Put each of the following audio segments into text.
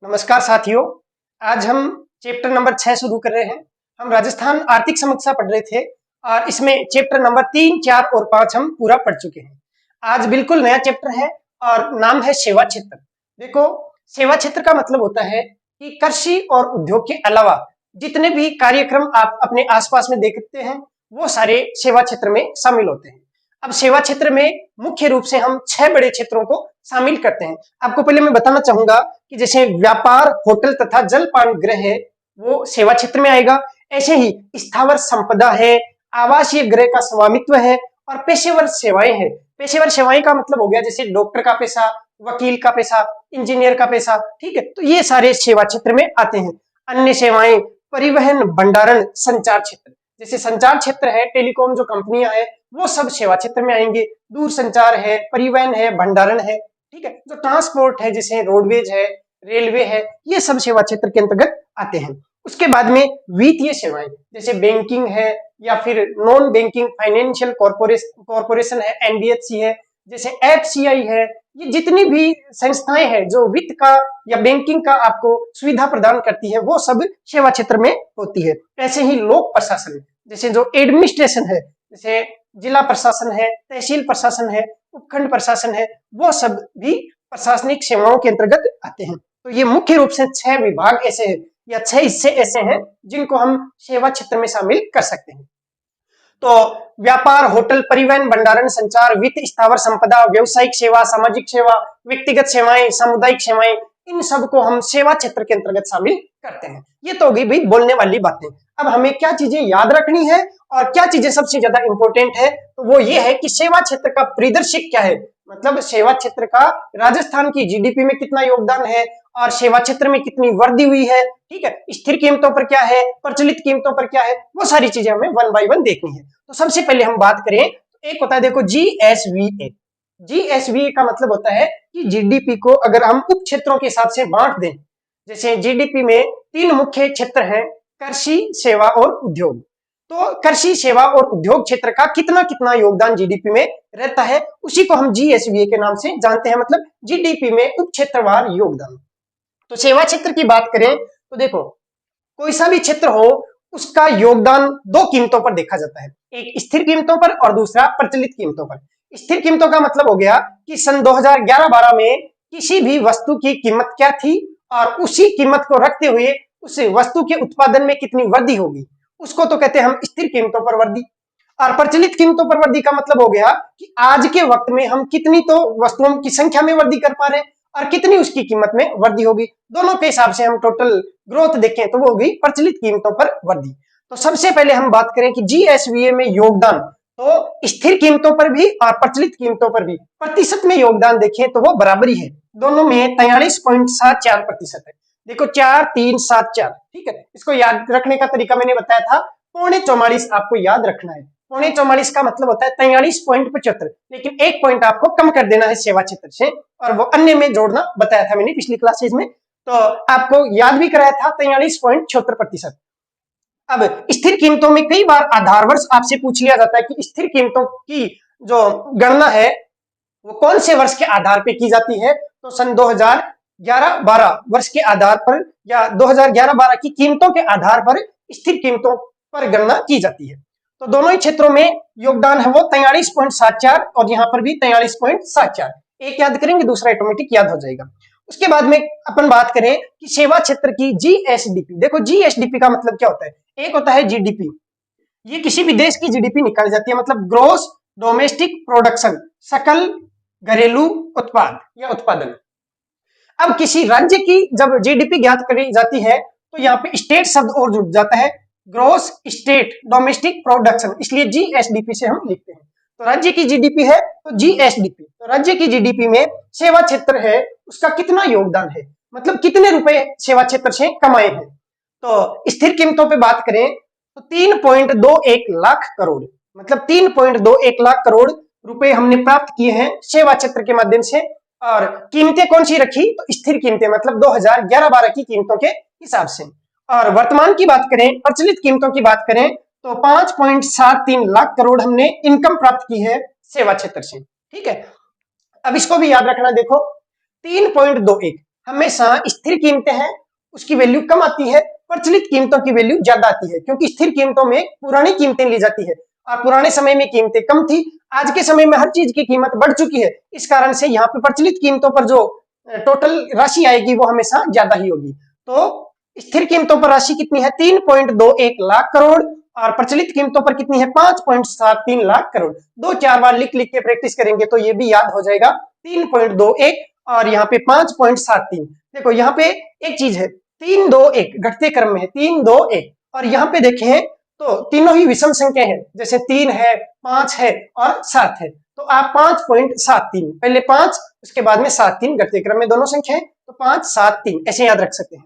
नमस्कार साथियों। आज हम चैप्टर नंबर 6 शुरू कर रहे हैं। हम राजस्थान आर्थिक समीक्षा पढ़ रहे थे और इसमें चैप्टर नंबर 3, 4 और 5 हम पूरा पढ़ चुके हैं। आज बिल्कुल नया चैप्टर है और नाम है सेवा क्षेत्र। देखो, सेवा क्षेत्र का मतलब होता है कि कृषि और उद्योग के अलावा जितने भी कार्यक्रम आप अपने आसपास में देखते हैं वो सारे सेवा क्षेत्र में शामिल होते हैं। अब सेवा क्षेत्र में मुख्य रूप से हम 6 बड़े क्षेत्रों को शामिल करते हैं। आपको पहले मैं बताना चाहूंगा कि जैसे व्यापार, होटल तथा जलपान गृह है वो सेवा क्षेत्र में आएगा। ऐसे ही स्थावर संपदा है, आवासीय गृह का स्वामित्व है और पेशेवर सेवाएं हैं। पेशेवर सेवाएं का मतलब हो गया जैसे डॉक्टर का पेशा, वकील का पेशा, इंजीनियर का पेशा, ठीक है, तो ये सारे सेवा क्षेत्र में आते हैं। अन्य सेवाएं परिवहन, भंडारण, संचार क्षेत्र, जैसे संचार क्षेत्र है, टेलीकॉम जो कंपनियां है वो सब सेवा क्षेत्र में आएंगे। दूर संचार है, परिवहन है, भंडारण है, ठीक है, जो ट्रांसपोर्ट है जैसे रोडवेज है, रेलवे है, ये सब सेवा क्षेत्र के अंतर्गत आते हैं। उसके बाद में वित्तीय सेवाएं जैसे बैंकिंग है या फिर नॉन बैंकिंग फाइनेंशियल कॉर्पोरेशन है, एनबीएफसी है, जैसे एफसीआई है, ये जितनी भी संस्थाएं हैं जो वित्त का या बैंकिंग का आपको सुविधा प्रदान करती है वो सब सेवा क्षेत्र में होती है। ऐसे ही लोक प्रशासन जैसे जो एडमिनिस्ट्रेशन है, जैसे जिला प्रशासन है, तहसील प्रशासन है, उपखंड प्रशासन है, वो सब भी प्रशासनिक सेवाओं के अंतर्गत आते हैं। तो ये मुख्य रूप से 6 विभाग ऐसे हैं या 6 हिस्से ऐसे हैं जिनको हम सेवा क्षेत्र में शामिल कर सकते हैं। तो व्यापार, होटल, परिवहन, भंडारण, संचार, वित्त, स्थावर संपदा, व्यवसायिक सेवा, सामाजिक सेवा, व्यक्तिगत सेवाएं, सामुदायिक सेवाएं, इन सब को हम सेवा क्षेत्र के अंतर्गत शामिल करते हैं। ये तो होगी भाई बोलने वाली बातें। अब हमें क्या चीजें याद रखनी है और क्या चीजें सबसे ज्यादा इंपॉर्टेंट है, तो वो ये है कि सेवा क्षेत्र का परिदृश्य क्या है, मतलब सेवा क्षेत्र का राजस्थान की जीडीपी में कितना योगदान है और सेवा क्षेत्र में कितनी वृद्धि हुई है, ठीक है, स्थिर कीमतों पर क्या है, प्रचलित कीमतों पर क्या है, वो सारी चीजें हमें 1 बाय 1 देखनी है। तो सबसे पहले हम बात करें, एक होता है देखो जीएसवीए। जीएसवीए का मतलब होता है कि जीडीपी को अगर हम उप क्षेत्रों के हिसाब से बांट दें, जैसे जीडीपी में 3 मुख्य क्षेत्र हैं, कृषि, सेवा और उद्योग। तो कृषि, सेवा और उद्योग क्षेत्र का कितना कितना योगदान जीडीपी में रहता है उसी को हम जीएसवीए के नाम से जानते हैं, मतलब जीडीपी में उप क्षेत्रवार योगदान। तो सेवा क्षेत्र की बात करें तो देखो, कोई सा भी क्षेत्र हो उसका योगदान 2 कीमतों पर देखा जाता है, एक स्थिर कीमतों पर और दूसरा प्रचलित कीमतों पर। स्थिर कीमतों का मतलब हो गया कि सन 2011-12 में किसी भी वस्तु की कीमत क्या थी और उसी कीमत को रखते हुए उस वस्तु के उत्पादन में कितनी वृद्धि होगी, उसको तो कहते हैं हम स्थिर कीमतों पर वृद्धि। और प्रचलित कीमतों पर वृद्धि का मतलब हो गया कि आज के वक्त में हम कितनी तो वस्तुओं की संख्या में वृद्धि कर पा रहे हैं और कितनी उसकी कीमत में वृद्धि होगी, दोनों के हिसाब से हम टोटल ग्रोथ देखें तो वो होगी प्रचलित कीमतों पर वृद्धि। तो सबसे पहले हम बात करें कि जीएसवीए में योगदान, तो स्थिर कीमतों पर भी और प्रचलित कीमतों पर भी प्रतिशत में योगदान देखें तो वो बराबरी है, दोनों में 43.74% है। देखो 4374, ठीक है, इसको याद रखने का तरीका मैंने बताया था, 44.44 आपको याद रखना है। 44.44 का मतलब होता है 43.75, लेकिन एक पॉइंट आपको कम कर देना है सेवा क्षेत्र से और वो अन्य में जोड़ना बताया था मैंने पिछली क्लासेज में, तो आपको याद भी कराया था 43.76%। अब स्थिर कीमतों में कई बार आधार वर्ष आपसे पूछ लिया जाता है कि स्थिर कीमतों की जो गणना है वो कौन से वर्ष के आधार पर की जाती है, तो सन 2011-12 वर्ष के आधार पर या 2011-12 की कीमतों के आधार पर स्थिर कीमतों पर गणना की जाती है। तो दोनों ही क्षेत्रों में योगदान है वो 43.74 और यहाँ पर भी 43.74, एक याद करेंगे दूसरा ऑटोमेटिक याद हो जाएगा। उसके बाद में अपन बात करें कि सेवा क्षेत्र की जीएसडीपी। देखो जीएसडीपी का मतलब क्या होता है, एक होता है जीडीपी, ये किसी भी देश की जीडीपी निकाली जाती है, मतलब ग्रोस डोमेस्टिक प्रोडक्शन, सकल घरेलू उत्पाद या उत्पादन। अब किसी राज्य की जब जीडीपी ज्ञात करी जाती है तो यहाँ पे स्टेट शब्द और जुड़ जाता है, ग्रोस स्टेट डोमेस्टिक प्रोडक्शन, इसलिए जीएसडीपी से हम लिखते हैं। तो राज्य की जीडीपी है तो जीएसडीपी, तो राज्य की जीडीपी में सेवा क्षेत्र है उसका कितना योगदान है, मतलब कितने रुपए सेवा क्षेत्र से कमाए हैं। तो स्थिर कीमतों पे बात करें तो 3.21 लाख करोड़, मतलब 3.21 लाख करोड़ रुपए हमने प्राप्त किए हैं सेवा क्षेत्र के माध्यम से। और कीमतें कौन सी रखी, तो स्थिर कीमतें, मतलब 2011-12 की कीमतों के हिसाब से। और वर्तमान की बात करें, प्रचलित कीमतों की बात करें तो 5.73 लाख करोड़ हमने इनकम प्राप्त की है सेवा क्षेत्र से, ठीक है। अब इसको भी याद रखना, देखो 3.21, हमेशा स्थिर कीमतें हैं उसकी वैल्यू कम आती है, प्रचलित कीमतों की वैल्यू ज्यादा आती है, क्योंकि स्थिर कीमतों में पुरानी कीमतें ली जाती है और पुराने समय में कीमतें कम थी। आज के समय में हर चीज की कीमत बढ़ चुकी है, इस कारण से यहाँ पे प्रचलित कीमतों पर जो टोटल राशि आएगी वो हमेशा ज्यादा ही होगी। तो स्थिर कीमतों पर राशि कितनी है 3.21 लाख करोड़ और प्रचलित कीमतों पर कितनी है 5.73 लाख करोड़। 2-4 बार लिख लिख के प्रैक्टिस करेंगे तो ये भी याद हो जाएगा। 3.21 और यहाँ पे 5.73। देखो यहाँ पे एक चीज है 3-2-1 घटते क्रम में है 3-2-1 और यहाँ पे देखें तो तीनों ही विषम संख्या है, जैसे 3 है 5 है और 7 है, तो आप 5.73 पहले 5 उसके बाद में 7-3 घटते क्रम में दोनों संख्या है तो 5-7-3 ऐसे याद रख सकते हैं।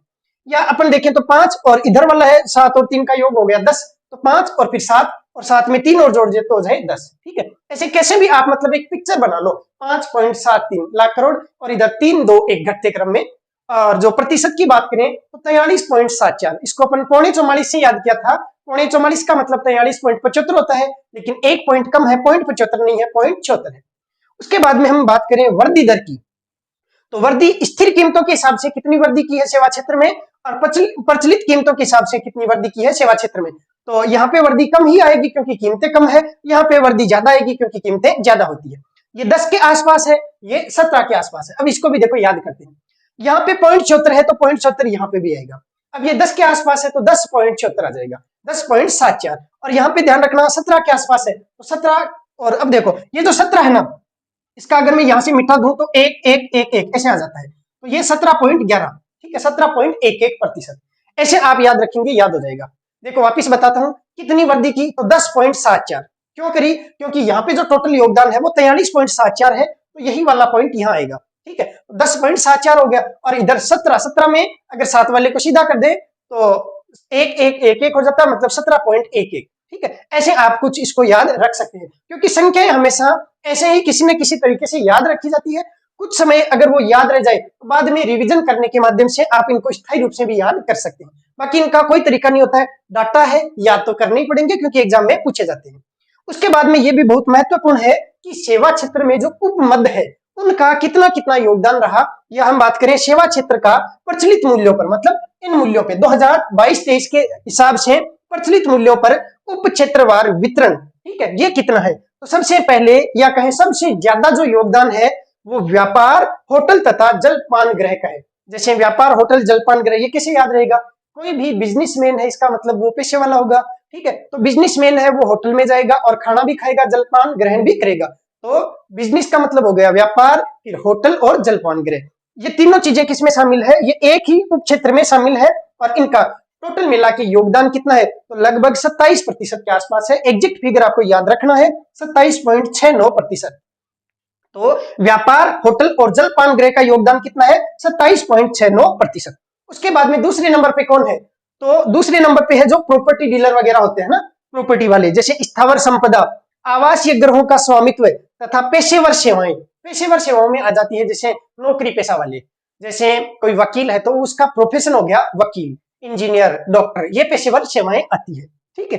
या अपन देखें तो 5 और इधर वाला है 7 और 3 का योग हो गया 10, तो 5 और फिर 7 और 7 में 3 और जोड़ दे तो हो जाए 10। ठीक है, ऐसे कैसे भी आप मतलब एक पिक्चर बना लो 5.73 लाख करोड़ और इधर 3-2-1 घटते क्रम में। और जो प्रतिशत की बात करें तो 43.74, इसको अपन 44.44 से याद किया था। 44.44 का मतलब 43.75 होता है, लेकिन एक पॉइंट कम है 0.75 नहीं है 0.74 है। उसके बाद में हम बात करें वृद्धि दर की, तो वृद्धि स्थिर कीमतों के हिसाब से कितनी वृद्धि की है सेवा क्षेत्र में और प्रचलित कीमतों के हिसाब से कितनी वृद्धि की है सेवा क्षेत्र में। तो यहाँ पे वृद्धि कम ही आएगी क्योंकि कीमतें कम है, यहाँ पे वृद्धि ज्यादा आएगी क्योंकि कीमतें ज्यादा होती है। ये 10 के आसपास है, ये 17 के आसपास है। अब इसको भी देखो याद करते हैं, यहाँ पे 0.74 है तो 0.74 यहाँ पे भी आएगा। अब ये 10 के आसपास है तो 10.74 आ जाएगा, 10.74। और यहाँ पे ध्यान रखना 17 के आसपास है तो 17। और अब देखो ये जो 17 है ना, इसका अगर मैं यहाँ से मिटा दूं तो 1-1-1-1 ऐसे आ जाता है, तो ये 17.11, ठीक है 17.11%। ऐसे आप याद रखेंगे याद हो जाएगा। देखो वापिस बताता हूँ कितनी वृद्धि की, तो 10.74 क्यों करी, क्योंकि यहाँ पे जो टोटल योगदान है वो 43.74 है, तो यही वाला पॉइंट यहाँ आएगा। ठीक है, 10.74 हो गया और इधर 17 में अगर 7 वाले को सीधा कर दे तो 1-1-1-1 हो जाता है, मतलब 17.11। ठीक है, ऐसे आप कुछ इसको याद रख सकते हैं, क्योंकि संख्याएं हमेशा ऐसे ही किसी न किसी तरीके से याद रखी जाती है। कुछ समय अगर वो याद रह जाए तो बाद में रिवीजन करने के माध्यम से आप इनको स्थायी रूप से भी याद कर सकते हैं। बाकी इनका कोई तरीका नहीं होता है, डाटा है याद तो करने ही पड़ेंगे क्योंकि एग्जाम में पूछे जाते हैं। उसके बाद में ये भी बहुत महत्वपूर्ण है कि सेवा क्षेत्र में जो उपमद है उनका कितना कितना योगदान रहा। या हम बात करें सेवा क्षेत्र का प्रचलित मूल्यों पर, मतलब इन मूल्यों पे 2022-23 के हिसाब से प्रचलित मूल्यों पर उप क्षेत्रवार वितरण, ठीक है, ये कितना है। तो सबसे पहले या कहें सबसे ज्यादा जो योगदान है वो व्यापार होटल तथा जलपान गृह का है। जैसे व्यापार होटल जलपान गृह, ये कैसे याद रहेगा, कोई भी बिजनेसमैन है इसका मतलब वो पेशे वाला होगा। ठीक है, तो बिजनेसमैन है वो होटल में जाएगा और खाना भी खाएगा, जलपान ग्रहण भी करेगा। तो बिजनेस का मतलब हो गया व्यापार, फिर होटल और जलपान गृह। ये तीनों चीजें किसमें शामिल है, ये एक ही उप क्षेत्र में शामिल है और इनका टोटल मिला के योगदान कितना है, तो लगभग 27% के आसपास है। एग्जैक्ट फिगर आपको याद रखना है 27.69%। तो व्यापार होटल और जलपान गृह का योगदान कितना है 27.69%। उसके बाद में दूसरे नंबर पे कौन है, तो दूसरे नंबर पे है जो प्रॉपर्टी डीलर वगैरह होते हैं ना, प्रॉपर्टी वाले, जैसे स्थावर संपदा, आवासीय गृहों का स्वामित्व तथा पेशेवर सेवाएं। पेशेवर सेवाओं में आ जाती है जैसे नौकरी पेशा वाले, जैसे कोई वकील है तो उसका प्रोफेशन हो गया वकील, इंजीनियर, डॉक्टर, ये पेशेवर सेवाएं आती है। ठीक है,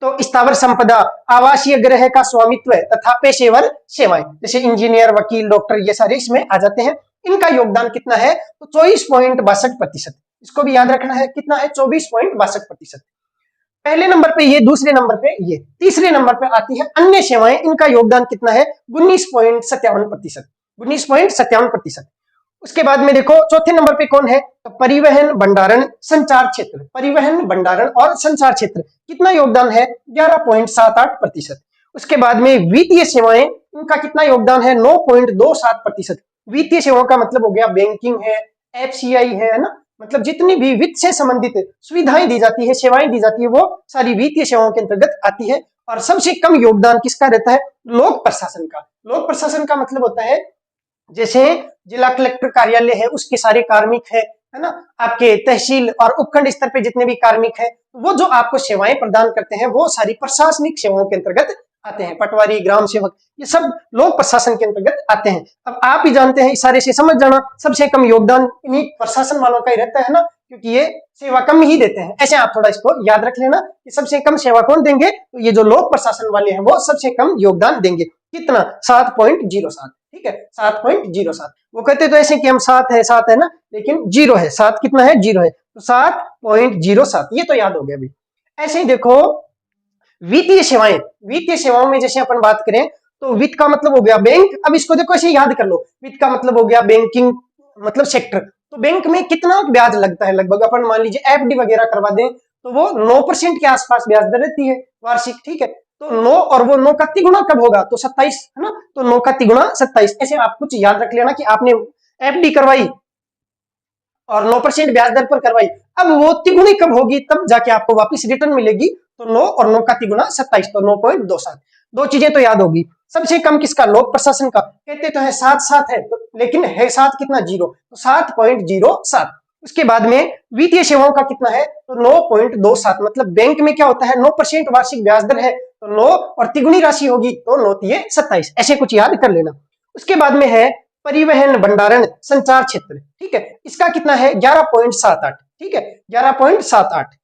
तो स्थावर संपदा, आवासीय गृह का स्वामित्व तथा पेशेवर सेवाएं, जैसे इंजीनियर, वकील, डॉक्टर, ये सारे इसमें आ जाते हैं। इनका योगदान कितना है, तो 24.62%। इसको भी याद रखना है, कितना है 24.62%। पहले नंबर पे ये, दूसरे नंबर पे ये, तीसरे नंबर पे आती है अन्य सेवाएं। इनका योगदान कितना है 19.57%। 19.57%। उसके बाद में देखो चौथे नंबर पे कौन है, तो परिवहन, भंडारण, संचार क्षेत्र। परिवहन, भंडारण और संचार क्षेत्र कितना योगदान है 11.78%। उसके बाद में वित्तीय सेवाएं, इनका कितना योगदान है 9.27%। वित्तीय सेवाओं का मतलब हो गया बैंकिंग है, एफसीआई है ना, मतलब जितनी भी वित्त से संबंधित सुविधाएं दी जाती है, सेवाएं दी जाती है, वो सारी वित्तीय सेवाओं के अंतर्गत आती है। और सबसे कम योगदान किसका रहता है, लोक प्रशासन का। लोक प्रशासन का मतलब होता है जैसे जिला कलेक्टर कार्यालय है उसके सारे कार्मिक है ना, आपके तहसील और उपखंड स्तर पे जितने भी कार्मिक है वो जो आपको सेवाएं प्रदान करते हैं वो सारी प्रशासनिक सेवाओं के अंतर्गत आते हैं। पटवारी, ग्राम सेवक, ये सब लोक प्रशासन के अंतर्गत आते हैं। अब आप ही जानते हैं, इशारे से समझ जाना, सबसे कम योगदान इन्हीं प्रशासन वालों का ही रहता है ना, क्योंकि ये सेवा कम ही देते हैं। ऐसे आप थोड़ा इसको याद रख लेना कि सबसे कम सेवा कौन देंगे, तो ये जो लोक प्रशासन वाले हैं वो सबसे कम योगदान देंगे। कितना 7.07। ठीक है, 7.07। वो कहते तो ऐसे कि हम 7 है 7 है ना, लेकिन 0 है। 7 कितना है? 0 है, तो 7.07, ये तो याद हो गया अभी। ऐसे ही देखो वित्तीय सेवाएं, वित्तीय सेवाओं में जैसे अपन बात करें तो वित्त का मतलब हो गया बैंक। अब इसको देखो ऐसे याद कर लो, वित्त का मतलब हो गया बैंकिंग मतलब सेक्टर। तो बैंक में कितना ब्याज लगता है? लगभग अपन मान लीजिए एफडी वगैरह करवा दें तो वो 9% के आसपास ब्याज दर रहती है वार्षिक, ठीक है। तो 9 और वो 9 का तिगुना कब होगा? तो 27, है ना। तो 9 का तिगुना 27। ऐसे आप कुछ याद रख लेना कि आपने एफडी करवाई और 9% ब्याज दर पर करवाई, अब वो तिगुनी कब होगी? तब जाके आपको वापस रिटर्न मिलेगी। तो 9 और 9 का तिगुना 27, तो 9.27। दो चीजें तो याद होगी। सबसे कम किसका? लोक प्रशासन का। कहते तो है 7 है, तो लेकिन है 7 कितना? 0, तो 7.07। उसके बाद में वित्तीय सेवाओं का कितना है? तो 9.27। मतलब बैंक में क्या होता है? 9% वार्षिक ब्याज दर है, तो 9 और तिगुनी राशि होगी तो 9 तिये 27। ऐसे कुछ याद कर लेना। उसके बाद में है परिवहन भंडारण संचार क्षेत्र, ठीक है। इसका कितना है? 11.78, ठीक है, 11.78।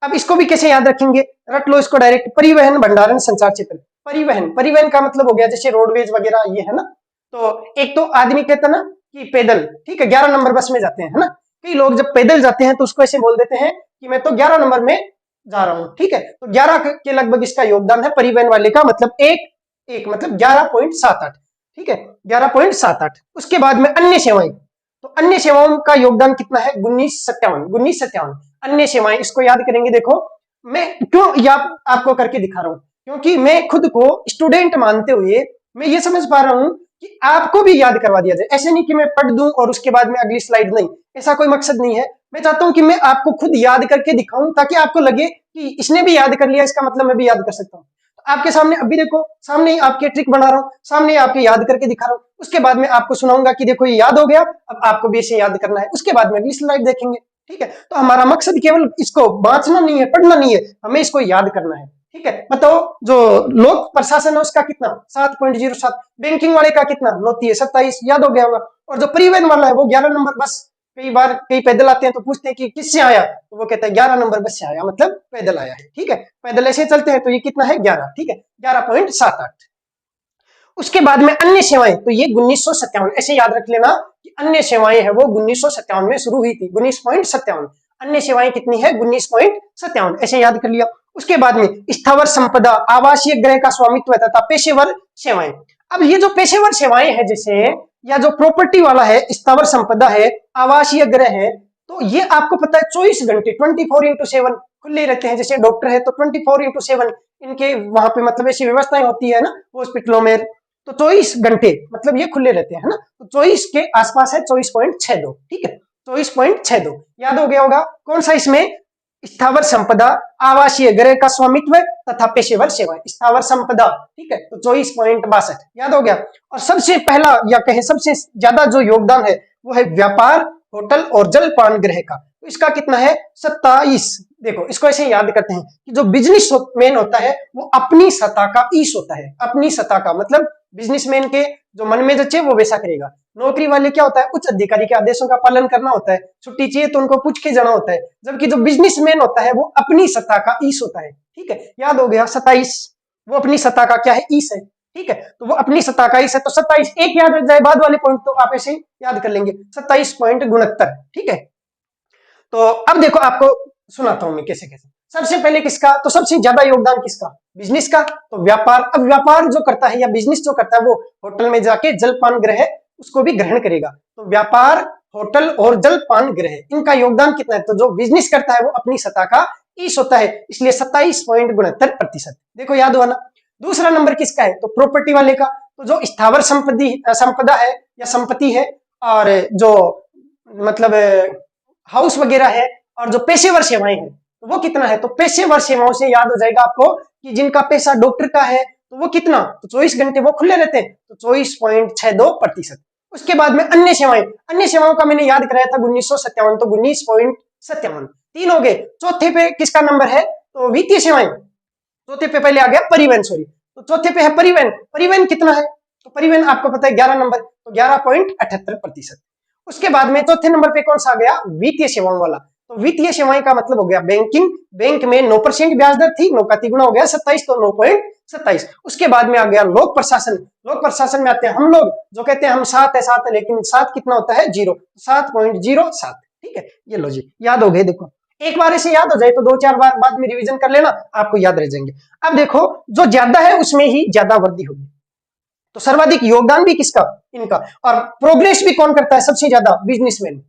अब इसको भी कैसे याद रखेंगे? रट लो इसको डायरेक्ट, परिवहन भंडारण संचार क्षेत्र। परिवहन, परिवहन का मतलब हो गया जैसे रोडवेज वगैरह, ये है ना। तो एक तो आदमी कहता ना कि पैदल, ठीक है, 11 नंबर बस में जाते हैं, है ना। कई लोग जब पैदल जाते हैं तो उसको ऐसे बोल देते हैं कि मैं तो 11 नंबर में जा रहा हूँ, ठीक है। तो 11 के लगभग इसका योगदान है परिवहन वाले का, मतलब एक एक मतलब 11.78, ठीक है, 11.78। उसके बाद में अन्य सेवाएं, तो अन्य सेवाओं का योगदान कितना है? 1957। अन्य सेवाएं, इसको याद करेंगे। देखो मैं क्यों आपको करके दिखा रहा हूं, क्योंकि मैं खुद को स्टूडेंट मानते हुए मैं ये समझ पा रहा हूं कि आपको भी याद करवा दिया जाए। ऐसे नहीं कि मैं पढ़ दूं और उसके बाद में अगली स्लाइड, नहीं, ऐसा कोई मकसद नहीं है। मैं चाहता हूं कि मैं आपको खुद याद करके दिखाऊं ताकि आपको लगे कि इसने भी याद कर लिया, इसका मतलब मैं भी याद कर सकता हूं। आपके सामने अभी देखो, सामने ही आपके ट्रिक बना रहा हूँ, सामने ही आपके याद करके दिखा रहा हूँ। उसके बाद में आपको सुनाऊंगा कि देखो ये याद हो गया, अब आपको भी इसे याद करना है। उसके बाद में अगली स्लाइड देखेंगे, ठीक है। तो हमारा मकसद केवल इसको बांचना नहीं है, पढ़ना नहीं है, हमें इसको याद करना है, ठीक है। बताओ जो लोक प्रशासन है उसका कितना? 7.07। बैंकिंग वाले का कितना? 9.27, याद हो गया होगा। और जो परिवहन वाला है वो 11 नंबर बस। कई बार कई पैदल आते हैं तो पूछते हैं कि किससे आया, तो वो कहता है 11 नंबर बस से आया, मतलब पैदल आया है, ठीक है। पैदल ऐसे चलते हैं तो ये कितना है? 11, ठीक है, 11.78। उसके बाद में अन्य सेवाएं, तो ये 1957, ऐसे याद रख लेना कि अन्य सेवाएं है वो 1957 में शुरू हुई थी, 19.57। अन्य सेवाएं कितनी है? 1957, ऐसे याद कर लिया। उसके बाद में स्थावर संपदा, आवासीय गृह का स्वामित्व तथा पेशेवर सेवाएं। अब ये जो पेशेवर सेवाएं है, जैसे या जो प्रॉपर्टी वाला है, स्थावर संपदा है, आवासीय गृह है, तो ये आपको पता है 24 घंटे 24x7 खुले रहते हैं। जैसे डॉक्टर है तो 24x7 इनके वहां पे मतलब ऐसी व्यवस्थाएं होती है ना हॉस्पिटलों में, तो 24 घंटे मतलब ये खुले रहते हैं ना। तो 24 के आसपास है, 24.62, ठीक है, 24.62 याद हो गया होगा। कौन सा इसमें? स्थावर संपदा, आवासीय गृह का स्वामित्व तथा पेशेवर सेवाएं, स्थावर संपदा, ठीक है, तो 24.62 याद हो गया। और सबसे पहला या कहे सबसे ज्यादा जो योगदान है वो है व्यापार, होटल और जलपान गृह का, तो इसका कितना है? 27। देखो इसको ऐसे याद करते हैं कि जो बिजनेस मैन होता है वो अपनी सत्ता का ईश होता है। अपनी सत्ता का मतलब बिजनेसमैन के जो मन में जचे वो वैसा करेगा। नौकरी वाले क्या होता है? उच्च अधिकारी के आदेशों का पालन करना होता है, छुट्टी चाहिए तो उनको पूछ के जाना होता है। जबकि जो बिजनेसमैन होता है वो अपनी सत्ता का ईश होता है, ठीक है, याद हो गया 27। वो अपनी सत्ता का क्या है? ईश है, ठीक है। तो वो अपनी सत्ता का ईश है, तो 27 एक याद रख जाए, बाद वाले पॉइंट तो आप ऐसे ही याद कर लेंगे, 27.69, ठीक है। तो अब देखो आपको सुनाता हूं मैं कैसे कैसे। सबसे पहले किसका? तो सबसे ज्यादा योगदान किसका? बिजनेस का, तो व्यापार। अब व्यापार जो करता है या बिजनेस जो करता है वो होटल में जाके जलपान गृह उसको भी ग्रहण करेगा। तो व्यापार, होटल और जलपान गृह, इनका योगदान कितना है? तो जो बिजनेस करता है वो अपनी सत्ता का ईश होता है, इसलिए 27.69%। देखो याद हुआ ना। दूसरा नंबर किसका है? तो प्रॉपर्टी वाले का। तो जो स्थावर संपदा है या संपत्ति है, और जो मतलब हाउस वगैरह है, और जो पेशेवर सेवाएं हैं तो वो कितना है? तो पेशेवर सेवाओं से याद हो जाएगा आपको कि जिनका पैसा डॉक्टर का है तो वो कितना? तो 24 घंटे वो खुले रहते हैं, तो 24.62%। उसके बाद में अन्य सेवाएं, अन्य सेवाओं का मैंने याद कराया था 1957, तो 19.57 तीन हो गए। चौथे पे किसका नंबर है? तो वित्तीय सेवाएं। चौथे पे पहले आ गया परिवहन, सॉरी, तो चौथे पे है परिवहन। परिवहन कितना है? तो परिवहन आपको पता है 11 नंबर, तो 11.78%। उसके बाद में चौथे नंबर पे कौन सा आ गया? वित्तीय सेवाओं वाला, तो वित्तीय सेवाएं का मतलब हो गया बैंकिंग, बैंक में 9% ब्याज दर थी, 9 का तिगुना हो गया 27, तो 9.27। उसके बाद में आ गया लोक प्रशासन। लोक प्रशासन में आते हैं हम लोग जो कहते हैं हम 7 है 7 है, लेकिन 7 कितना होता है 0, 7.07। ठीक है, ये लो जी, याद हो गए। देखो एक बार इसे याद हो जाए तो 2-4 बार बाद में रिवीजन कर लेना, आपको याद रह जाएंगे। अब देखो जो ज्यादा है उसमें ही ज्यादा वृद्धि होगी, तो सर्वाधिक योगदान भी किसका, इनका। और प्रोग्रेस भी कौन करता है सबसे ज्यादा, बिजनेसमैन।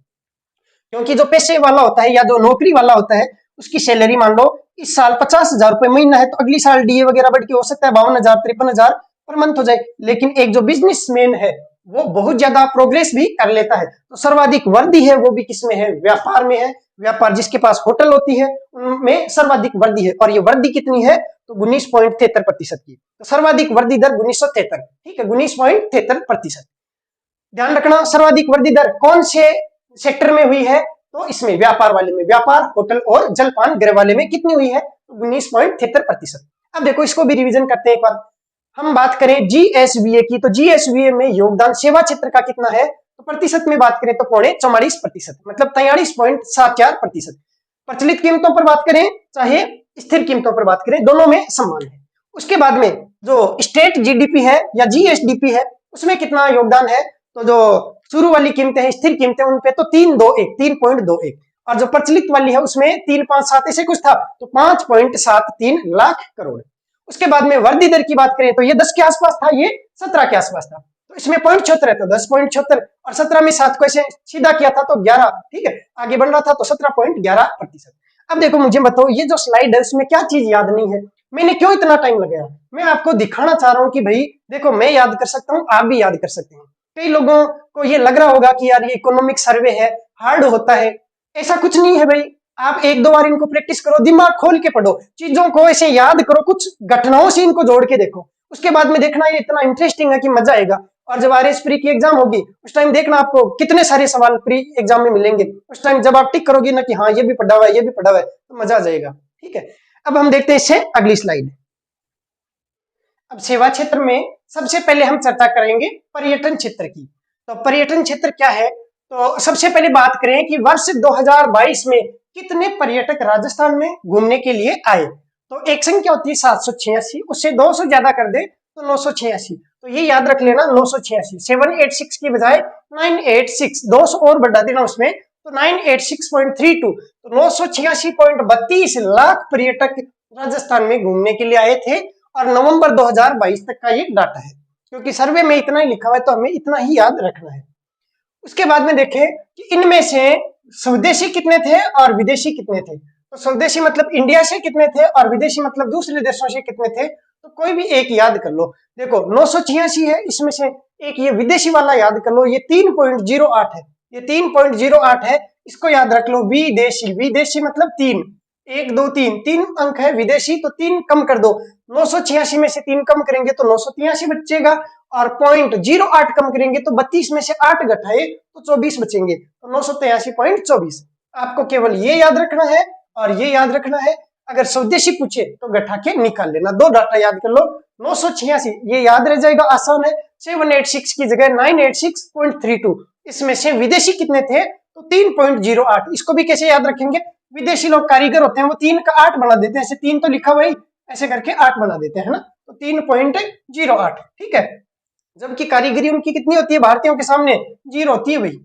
क्योंकि जो पैसे वाला होता है या जो नौकरी वाला होता है उसकी सैलरी मान लो इस साल 50,000 रुपए महीना है, तो अगली साल डीए वगैरह बढ़ के हो सकता है 52,000 53,000 पर मंथ हो जाए। लेकिन एक जो बिजनेसमैन है वो बहुत ज्यादा प्रोग्रेस भी कर लेता है। तो सर्वाधिक वृद्धि है वो भी किसमें है, व्यापार में है। व्यापार जिसके पास होटल होती है उनमें सर्वाधिक वृद्धि है, और ये वृद्धि कितनी है तो 19.73% की। तो सर्वाधिक वृद्धि दर 1973, ठीक है 19.73%। ध्यान रखना सर्वाधिक वृद्धि दर कौन से सेक्टर में हुई है, तो इसमें व्यापार वाले में, व्यापार होटल और जलपान गृह वाले में कितनी हुई है, 19.73%। अब देखो इसको भी रिवीजन करते हैं एक बार। हम बात करें जीएसवीए की, तो जीएसवीए में योगदान सेवा क्षेत्र का कितना है, तो प्रतिशत में बात करें तो 44%, मतलब 43.74%। प्रचलित कीमतों पर बात करें चाहे स्थिर कीमतों पर बात करें, दोनों में समान है। उसके बाद में जो स्टेट जीडीपी है या जीएसडीपी है उसमें कितना योगदान है, तो जो शुरू वाली कीमतें हैं स्थिर कीमतें उन पे तो 3.21, और जो प्रचलित वाली है उसमें 357 ऐसे कुछ था, तो 5.73 लाख करोड़। उसके बाद में वृद्धि दर की बात करें तो ये 10 के आसपास था, ये 17 के आसपास था, तो इसमें 0.76 है, तो 10.76 और 17 में 7 को ऐसे सीधा किया था तो 11, ठीक है आगे बढ़ रहा था तो 17.11%। अब देखो मुझे बताओ ये जो स्लाइड है उसमें क्या चीज याद नहीं है, मैंने क्यों इतना टाइम लगाया, मैं आपको दिखाना चाह रहा हूँ कि भाई देखो मैं याद कर सकता हूँ, आप भी याद कर सकते हैं। कई लोगों को ये लग रहा होगा कि यार ये इकोनॉमिक सर्वे है हार्ड होता है, ऐसा कुछ नहीं है भाई। आप 1-2 बार इनको प्रैक्टिस करो, दिमाग खोल के पढ़ो, चीजों को ऐसे याद करो, कुछ घटनाओं से इनको जोड़ के देखो, उसके बाद में देखना ये इतना इंटरेस्टिंग है कि मजा आएगा। और जब आरएस प्री की एग्जाम होगी उस टाइम देखना आपको कितने सारे सवाल प्री एग्जाम में मिलेंगे, उस टाइम जब आप टिक करोगे ना कि हाँ ये भी पढ़ा हुआ है ये भी पढ़ा हुआ है, तो मजा आ जाएगा। ठीक है, अब हम देखते हैं इससे अगली स्लाइड। अब सेवा क्षेत्र में सबसे पहले हम चर्चा करेंगे पर्यटन क्षेत्र की। तो पर्यटन क्षेत्र क्या है, तो सबसे पहले बात करें कि वर्ष 2022 में कितने पर्यटक राजस्थान में घूमने के लिए आए। तो एक संख्या होती है 786, उससे 200 ज्यादा कर दे तो 986, तो ये याद रख लेना 986, 786 की बजाय 986, 200 और बढ़ा देना उसमें तो 986.32, तो 986.32 लाख पर्यटक राजस्थान में घूमने के लिए आए थे। और नवंबर 2022 तक का ये डाटा है, क्योंकि सर्वे में इतना ही लिखा हुआ है तो हमें इतना ही याद रखना है। उसके बाद में देखें कि इनमें से स्वदेशी कितने थे और विदेशी कितने थे। तो स्वदेशी मतलब इंडिया से कितने थे और विदेशी मतलब दूसरे देशों से कितने थे, तो कोई भी एक याद कर लो। देखो 986 है, इसमें से एक ये विदेशी वाला याद कर लो, ये 3.08 है, ये 3.08 है, इसको याद रख लो। विदेशी, विदेशी मतलब 3, 1 2 3, 3 अंक है विदेशी, तो 3 कम कर दो, 986 में से 3 कम करेंगे तो 983 बचेगा, और 0.08 कम करेंगे तो 32 में से 8 घटाए तो 24 बचेंगे, तो 983.24। आपको केवल ये याद रखना है और ये याद रखना है, अगर स्वदेशी पूछे तो घटा के निकाल लेना, दो डाटा याद कर लो। 986 ये याद रह जाएगा, आसान है, 786 की जगह 986.32, इसमें से विदेशी कितने थे तो 3.08, इसको भी कैसे याद रखेंगे, विदेशी लोग कारीगर होते हैं वो 3 का 8 बना देते हैं, ऐसे 3 तो लिखा हुआ ही ऐसे करके 8 बना देते हैं ना, तो 3.08, ठीक है। जबकि कारीगरी उनकी कितनी होती है भारतीयों के सामने, 0 होती है भाई,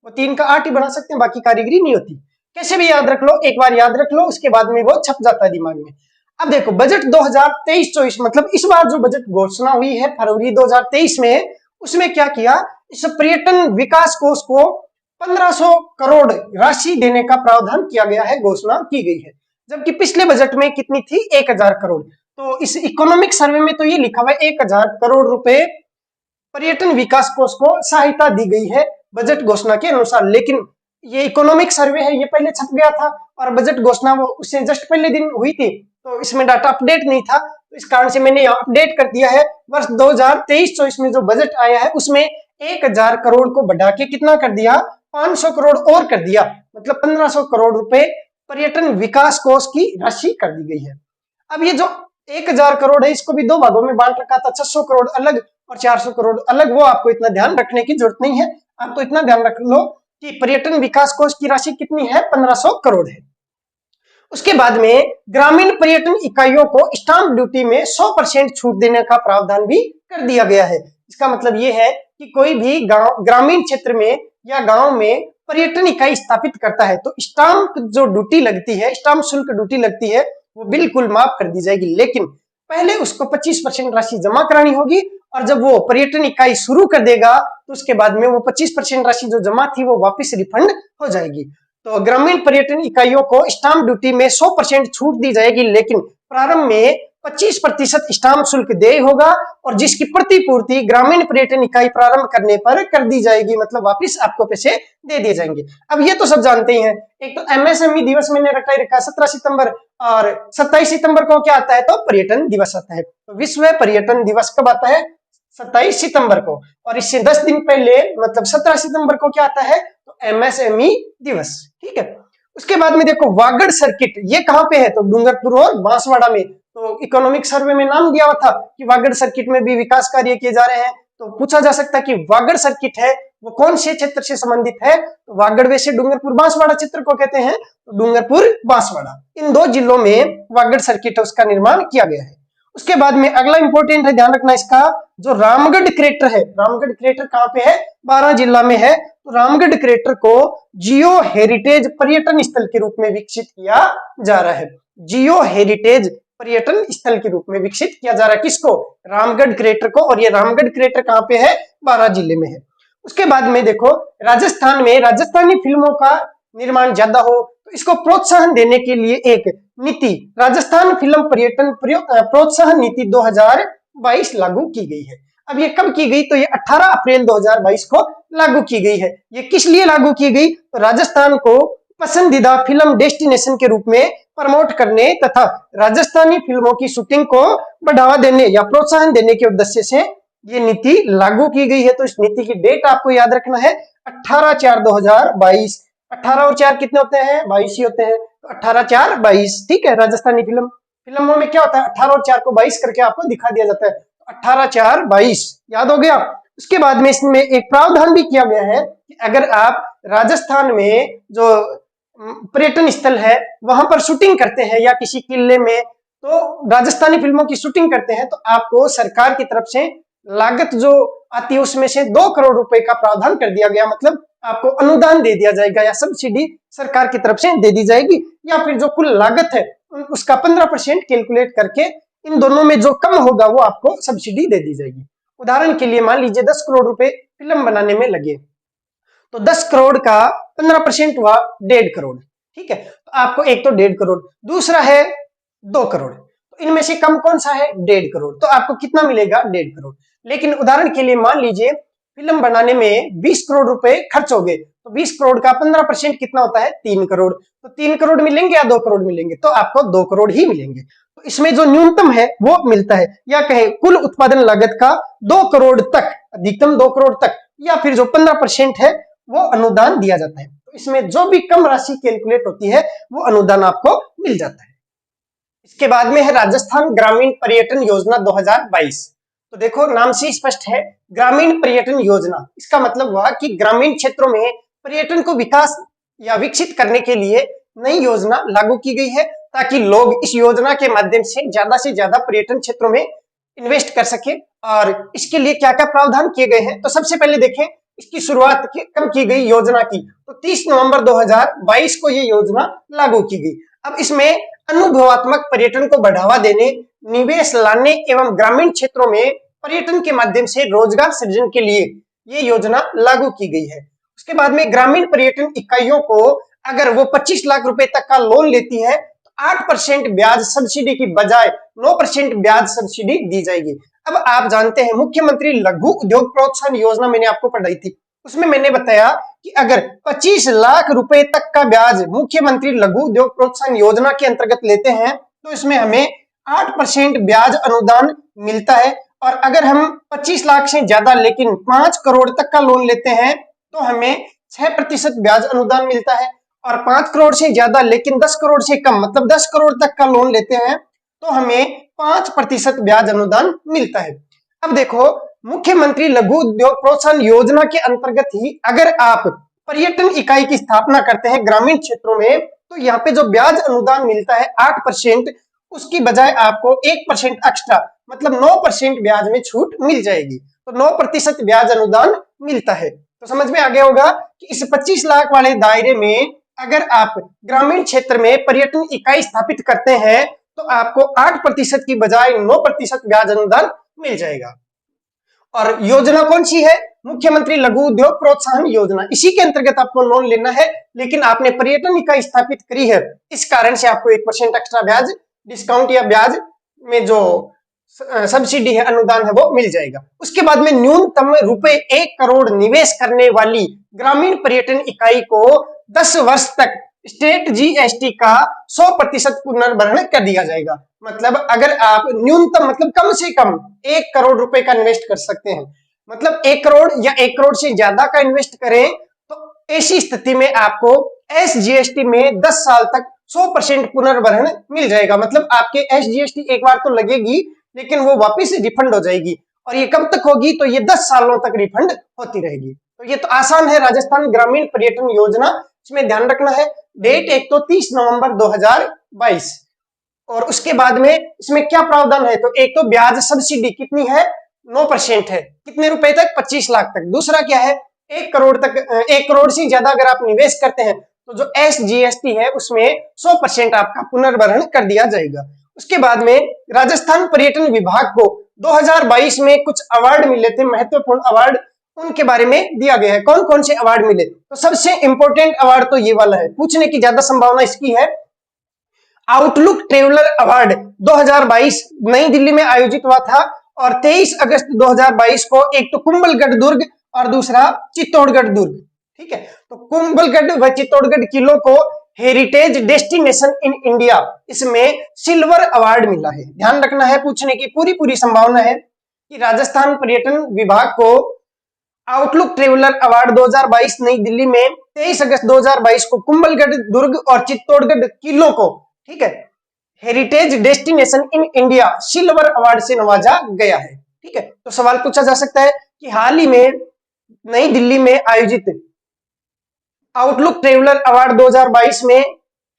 वो 3 का 8 ही बना सकते हैं, बाकी कारीगरी नहीं होती। कैसे भी याद रख लो, एक बार याद रख लो उसके बाद में वो छप जाता है दिमाग में। अब देखो बजट 2023-24 मतलब इस बार जो बजट घोषणा हुई है फरवरी 2023 में, उसमें क्या किया, इस पर्यटन विकास कोष को 1500 करोड़ राशि देने का प्रावधान किया गया है, घोषणा की गई है। जबकि पिछले बजट में कितनी थी, 1000 करोड़। तो इस इकोनॉमिक सर्वे में तो ये लिखा हुआ है 1000 करोड़ रुपए पर्यटन विकास कोष को सहायता दी गई है बजट घोषणा के अनुसार। लेकिन ये इकोनॉमिक सर्वे है, ये पहले छप गया था और बजट घोषणा वो उससे जस्ट पहले दिन हुई थी, तो इसमें डाटा अपडेट नहीं था, तो इस कारण से मैंने अपडेट कर दिया है। वर्ष 2023-24 में जो बजट आया है उसमें 1000 करोड़ को बढ़ा के कितना कर दिया, 500 करोड़ और कर दिया, मतलब 1500 करोड़ रुपए पर्यटन विकास कोष की राशि कर दी गई है। अब ये जो 1000 करोड़ है इसको भी दो भागों में बांट रखा था, 600 करोड़ अलग और 400 करोड़ अलग, वो आपको इतना ध्यान रखने की जरूरत नहीं है, आप तो इतना ध्यान रख लो कि पर्यटन विकास कोष की राशि कितनी है, 1500 करोड़ है। उसके बाद में ग्रामीण पर्यटन इकाइयों को स्टाम्प ड्यूटी में 100% छूट देने का प्रावधान भी कर दिया गया है। इसका मतलब ये है कि कोई भी गांव, ग्रामीण क्षेत्र में या गांव में पर्यटन इकाई स्थापित करता है तो स्टाम्प जो ड्यूटी लगती है, स्टाम्प शुल्क ड्यूटी लगती है, वो बिल्कुल माफ कर दी जाएगी। लेकिन पहले उसको 25% राशि जमा करानी होगी और जब वो पर्यटन इकाई शुरू कर देगा तो उसके बाद में वो 25% राशि जो जमा थी वो वापस रिफंड हो जाएगी। तो ग्रामीण पर्यटन इकाइयों को स्टाम्प ड्यूटी में 100% छूट दी जाएगी, लेकिन प्रारंभ में 25% स्टाम्प शुल्क देय होगा और जिसकी प्रतिपूर्ति ग्रामीण पर्यटन इकाई प्रारंभ करने पर कर दी जाएगी, मतलब वापस आपको पैसे दे दिए जाएंगे। अब ये तो सब जानते ही हैं। एक तो एमएसएमई दिवस मैंने रखा है 17 सितंबर और 27 सितंबर को क्या आता है, तो पर्यटन दिवस आता है। तो विश्व पर्यटन दिवस कब आता है, 27 सितंबर को, और इससे 10 दिन पहले मतलब 17 सितंबर को क्या आता है, तो एमएसएमई दिवस। ठीक है। उसके बाद में देखो वागड़ सर्किट, ये कहाँ पे है, तो डूंगरपुर और बांसवाड़ा में। तो इकोनॉमिक सर्वे में नाम दिया हुआ था कि वागड़ सर्किट में भी विकास कार्य किए जा रहे हैं। तो पूछा जा सकता है कि वागड़ सर्किट है वो कौन से क्षेत्र से संबंधित है, तो वागड़ वैसे डूंगरपुर बांसवाड़ा क्षेत्र को कहते हैं, तो डूंगरपुर बांसवाड़ा इन दो जिलों में वागड़ सर्किट है उसका निर्माण किया गया है। उसके बाद में अगला इंपॉर्टेंट है, ध्यान रखना इसका, जो रामगढ़ क्रेटर है, रामगढ़ क्रेटर कहाँ पे है, 12 जिला में है। तो रामगढ़ क्रेटर को जियो हेरिटेज पर्यटन स्थल के रूप में विकसित किया जा रहा है। जियो हेरिटेज पर्यटन स्थल के रूप में विकसित किया जा रहा है किसको, रामगढ़ क्रेटर को, और ये रामगढ़ क्रेटर कहाँ पे है, 12 जिले में है। उसके बाद में देखो राजस्थान में राजस्थानी फिल्मों का निर्माण ज्यादा हो तो इसको प्रोत्साहन देने के लिए एक नीति राजस्थान फिल्म पर्यटन प्रोत्साहन नीति 2022 लागू की गई है। अब ये कब की गई, तो ये 18 अप्रैल 2022 को लागू की गई है। ये किस लिए लागू की गई, तो राजस्थान को पसंदीदा फिल्म डेस्टिनेशन के रूप में प्रमोट करने तथा राजस्थानी फिल्मों की शूटिंग को बढ़ावा देने या प्रोत्साहन देने के उद्देश्य से ये नीति लागू की गई है। तो इस नीति की डेट आपको याद रखना है 18/4/2022। 18 और 4 कितने होते हैं, 22 ही होते हैं। तो 18/4/22, ठीक है। राजस्थानी फिल्मों में क्या होता है, 18 और 4 को 22 करके आपको दिखा दिया जाता है। 18/4/22 याद हो गया। उसके बाद में इसमें एक प्रावधान भी किया गया है कि अगर आप राजस्थान में जो पर्यटन स्थल है वहां पर शूटिंग करते हैं या किसी किले में, तो राजस्थानी फिल्मों की शूटिंग करते हैं, तो आपको सरकार की तरफ से लागत जो आती है उसमें से 2 करोड़ रुपए का प्रावधान कर दिया गया, मतलब आपको अनुदान दे दिया जाएगा या सब्सिडी सरकार की तरफ से दे दी जाएगी, या फिर जो कुल लागत है उसका 15% कैलकुलेट करके इन दोनों में जो कम होगा वो आपको सब्सिडी दे दी जाएगी। उदाहरण के लिए मान लीजिए 10 करोड़ रुपए फिल्म बनाने में लगे, तो 10 करोड़ का 15% हुआ 1.5 करोड़, ठीक है। तो आपको एक तो 1.5 करोड़, दूसरा है 2 करोड़, तो इनमें से कम कौन सा है, 1.5 करोड़, तो आपको कितना मिलेगा, 1.5 करोड़। लेकिन उदाहरण के लिए मान लीजिए फिल्म बनाने में 20 करोड़ रुपए खर्च हो गए, तो 20 करोड़ का 15% कितना होता है, 3 करोड़। तो 3 करोड़ मिलेंगे या 2 करोड़ मिलेंगे, तो आपको 2 करोड़ ही मिलेंगे। तो इसमें जो न्यूनतम है वो मिलता है, या कहे कुल उत्पादन लागत का 2 करोड़ तक, अधिकतम 2 करोड़ तक, या फिर जो 15% है वो अनुदान दिया जाता है। तो इसमें जो भी कम राशि कैलकुलेट होती है वो अनुदान आपको मिल जाता है। इसके बाद में है राजस्थान ग्रामीण पर्यटन योजना 2022। तो देखो नाम से स्पष्ट है, ग्रामीण पर्यटन योजना, इसका मतलब हुआ कि ग्रामीण क्षेत्रों में पर्यटन को विकास या विकसित करने के लिए नई योजना लागू की गई है, ताकि लोग इस योजना के माध्यम से ज्यादा पर्यटन क्षेत्रों में इन्वेस्ट कर सके। और इसके लिए क्या क्या प्रावधान किए गए हैं, तो सबसे पहले देखें इसकी शुरुआत कब की गई योजना की, तो 30 नवंबर 2022 को ये योजना लागू की गई। अब इसमें अनुभवात्मक पर्यटन को बढ़ावा देने, निवेश लाने एवं ग्रामीण क्षेत्रों में पर्यटन के माध्यम से रोजगार सृजन के लिए ये योजना लागू की गई है। उसके बाद में ग्रामीण पर्यटन इकाइयों को अगर वो 25 लाख रुपए तक का लोन लेती है तो 8% ब्याज सब्सिडी की बजाय 9% ब्याज सब्सिडी दी जाएगी। अब आप जानते हैं मुख्यमंत्री लघु उद्योग प्रोत्साहन योजना मैंने आपको पढ़ाई थी, उसमें मैंने बताया कि अगर 25 लाख रुपए तक का ब्याज मुख्यमंत्री लघु उद्योग प्रोत्साहन योजना के अंतर्गत लेते हैं तो इसमें हमें 8% ब्याज अनुदान मिलता है। और अगर हम 25 लाख से ज्यादा लेकिन 5 करोड़ तक का लोन लेते हैं तो हमें 6% ब्याज अनुदान मिलता है। और 5 करोड़ से ज्यादा लेकिन 10 करोड़ से कम, मतलब 10 करोड़ तक का लोन लेते हैं तो हमें 5% ब्याज अनुदान मिलता है। अब देखो मुख्यमंत्री लघु उद्योग प्रोत्साहन योजना के अंतर्गत ही अगर आप पर्यटन इकाई की स्थापना करते हैं ग्रामीण क्षेत्रों में, तो यहाँ पे जो ब्याज अनुदान मिलता है 8%, उसकी बजाय आपको 1% एक्स्ट्रा मतलब 9% ब्याज में छूट मिल जाएगी। तो 9% ब्याज अनुदान मिलता है। तो समझ में आ गया होगा कि इस 25 लाख वाले दायरे में अगर आप ग्रामीण क्षेत्र में पर्यटन इकाई स्थापित करते हैं तो आपको 8% की बजाय 9% ब्याज अनुदान मिल जाएगा। और योजना कौन सी है? मुख्यमंत्री लघु उद्योग प्रोत्साहन योजना। इसी के अंतर्गत आपको लोन लेना है, लेकिन आपने पर्यटन इकाई स्थापित करी है, इस कारण से आपको 1% एक्स्ट्रा ब्याज डिस्काउंट या ब्याज में जो सब्सिडी है, अनुदान है, वो मिल जाएगा। उसके बाद में न्यूनतम रुपए 1 करोड़ निवेश करने वाली ग्रामीण पर्यटन इकाई को 10 वर्ष तक स्टेट जीएसटी का 100% पुनर्भरण कर दिया जाएगा। मतलब अगर आप न्यूनतम मतलब कम से कम 1 करोड़ रुपए का इन्वेस्ट कर सकते हैं, मतलब 1 करोड़ या 1 करोड़ से ज्यादा का इन्वेस्ट करें, तो ऐसी स्थिति में आपको एसजीएसटी में 10 साल तक 100% पुनर्भरण मिल जाएगा। मतलब आपके एसजीएसटी एक बार तो लगेगी, लेकिन वो वापस रिफंड हो जाएगी। और ये कब तक होगी? तो ये 10 सालों तक रिफंड होती रहेगी। तो ये तो आसान है, राजस्थान ग्रामीण पर्यटन योजना। इसमें ध्यान रखना है, डेट एक तो 30 नवंबर 2022। और उसके बाद में इसमें क्या प्रावधान है? तो एक तो ब्याज सब्सिडी कितनी है? 9% है। कितने रुपए तक? 25 लाख तक। दूसरा क्या है? 1 करोड़ तक, 1 करोड़ से ज्यादा अगर आप निवेश करते हैं तो जो एसजीएसटी है उसमें 100% आपका पुनर्भरण कर दिया जाएगा। उसके बाद में राजस्थान पर्यटन विभाग को 2022 में कुछ अवार्ड मिले थे, महत्वपूर्ण अवार्ड, उनके बारे में दिया गया है। कौन कौन से अवार्ड मिले? तो सबसे इंपॉर्टेंट अवार्ड तो ये वाला है, पूछने की ज्यादा संभावना इसकी है। आउटलुक ट्रेवलर अवार्ड 2022 नई दिल्ली में आयोजित हुआ था और 23 अगस्त 2022 को एक तो कुंभलगढ़ दुर्ग और दूसरा चित्तौड़गढ़ दुर्ग। ठीक है, तो कुंभलगढ़ व चित्तौड़गढ़ किलों को हेरिटेज डेस्टिनेशन इन इंडिया, इसमें सिल्वर अवार्ड मिला है। ध्यान रखना है, पूछने की पूरी पूरी संभावना है कि राजस्थान पर्यटन विभाग को आउटलुक ट्रेवलर अवार्ड 2022 नई दिल्ली में 23 अगस्त 2022 को कुंभलगढ़ दुर्ग और चित्तौड़गढ़ किलों को, ठीक है, heritage destination in India silver award से नवाजा गया है। ठीक है, तो सवाल पूछा जा सकता है कि हाल ही में नई दिल्ली में आयोजित आउटलुक ट्रेवलर अवार्ड 2022 में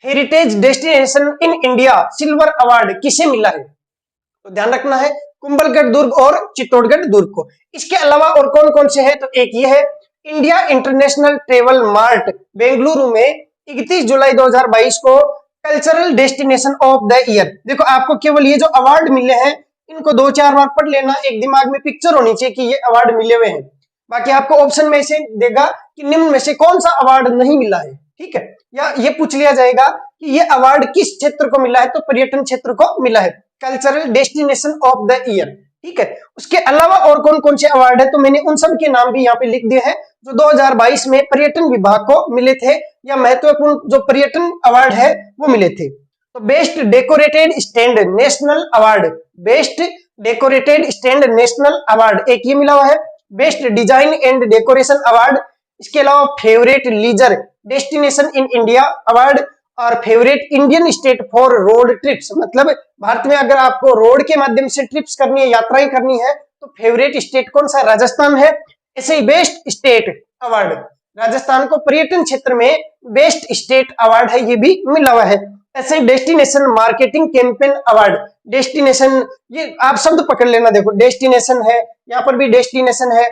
heritage destination in India silver award किसे मिला है? तो ध्यान रखना है, कुंभलगढ़ दुर्ग और चित्तौड़गढ़ दुर्ग को। इसके अलावा और कौन कौन से हैं? तो एक ये है India international travel mart Bengaluru में 31 जुलाई 2022 को cultural destination of the year. देखो, आपको केवल ये जो अवार्ड मिले हैं इनको 2-4 बार पढ़ लेना, एक दिमाग में पिक्चर होनी चाहिए कि ये अवार्ड मिले हुए हैं। बाकी आपको ऑप्शन में से देगा कि निम्न में से कौन सा अवार्ड नहीं मिला है। ठीक है, या ये पूछ लिया जाएगा कि ये अवार्ड किस क्षेत्र को मिला है, तो पर्यटन क्षेत्र को मिला है, cultural destination of the year. ठीक है, उसके अलावा और कौन कौन से अवार्ड है, तो मैंने उन सब के नाम भी यहाँ पे लिख दिए हैं जो 2022 में पर्यटन विभाग को मिले थे, या महत्वपूर्ण जो पर्यटन अवार्ड है वो मिले थे। तो best decorated stand national award, best decorated stand national award एक ये मिला हुआ है। Best design and decoration award, इसके अलावा favourite leisure destination in India award और favourite Indian state for road trips, मतलब भारत में अगर आपको रोड के माध्यम से ट्रिप्स करनी है, यात्राएं करनी है, तो फेवरेट स्टेट कौन सा? राजस्थान है। ऐसे ही बेस्ट स्टेट अवार्ड, राजस्थान को पर्यटन क्षेत्र में बेस्ट स्टेट अवार्ड है, ये भी मिला हुआ है। ऐसे ही destination marketing campaign award, destination, ये आप शब्द पकड़ लेना, देखो डेस्टिनेशन है, यहाँ पर भी डेस्टिनेशन है।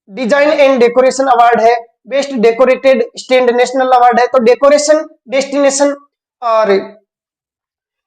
डिजाइन एंड डेकोरेशन अवार्ड है, best decorated stand national award है। तो डेकोरेशन, डेस्टिनेशन और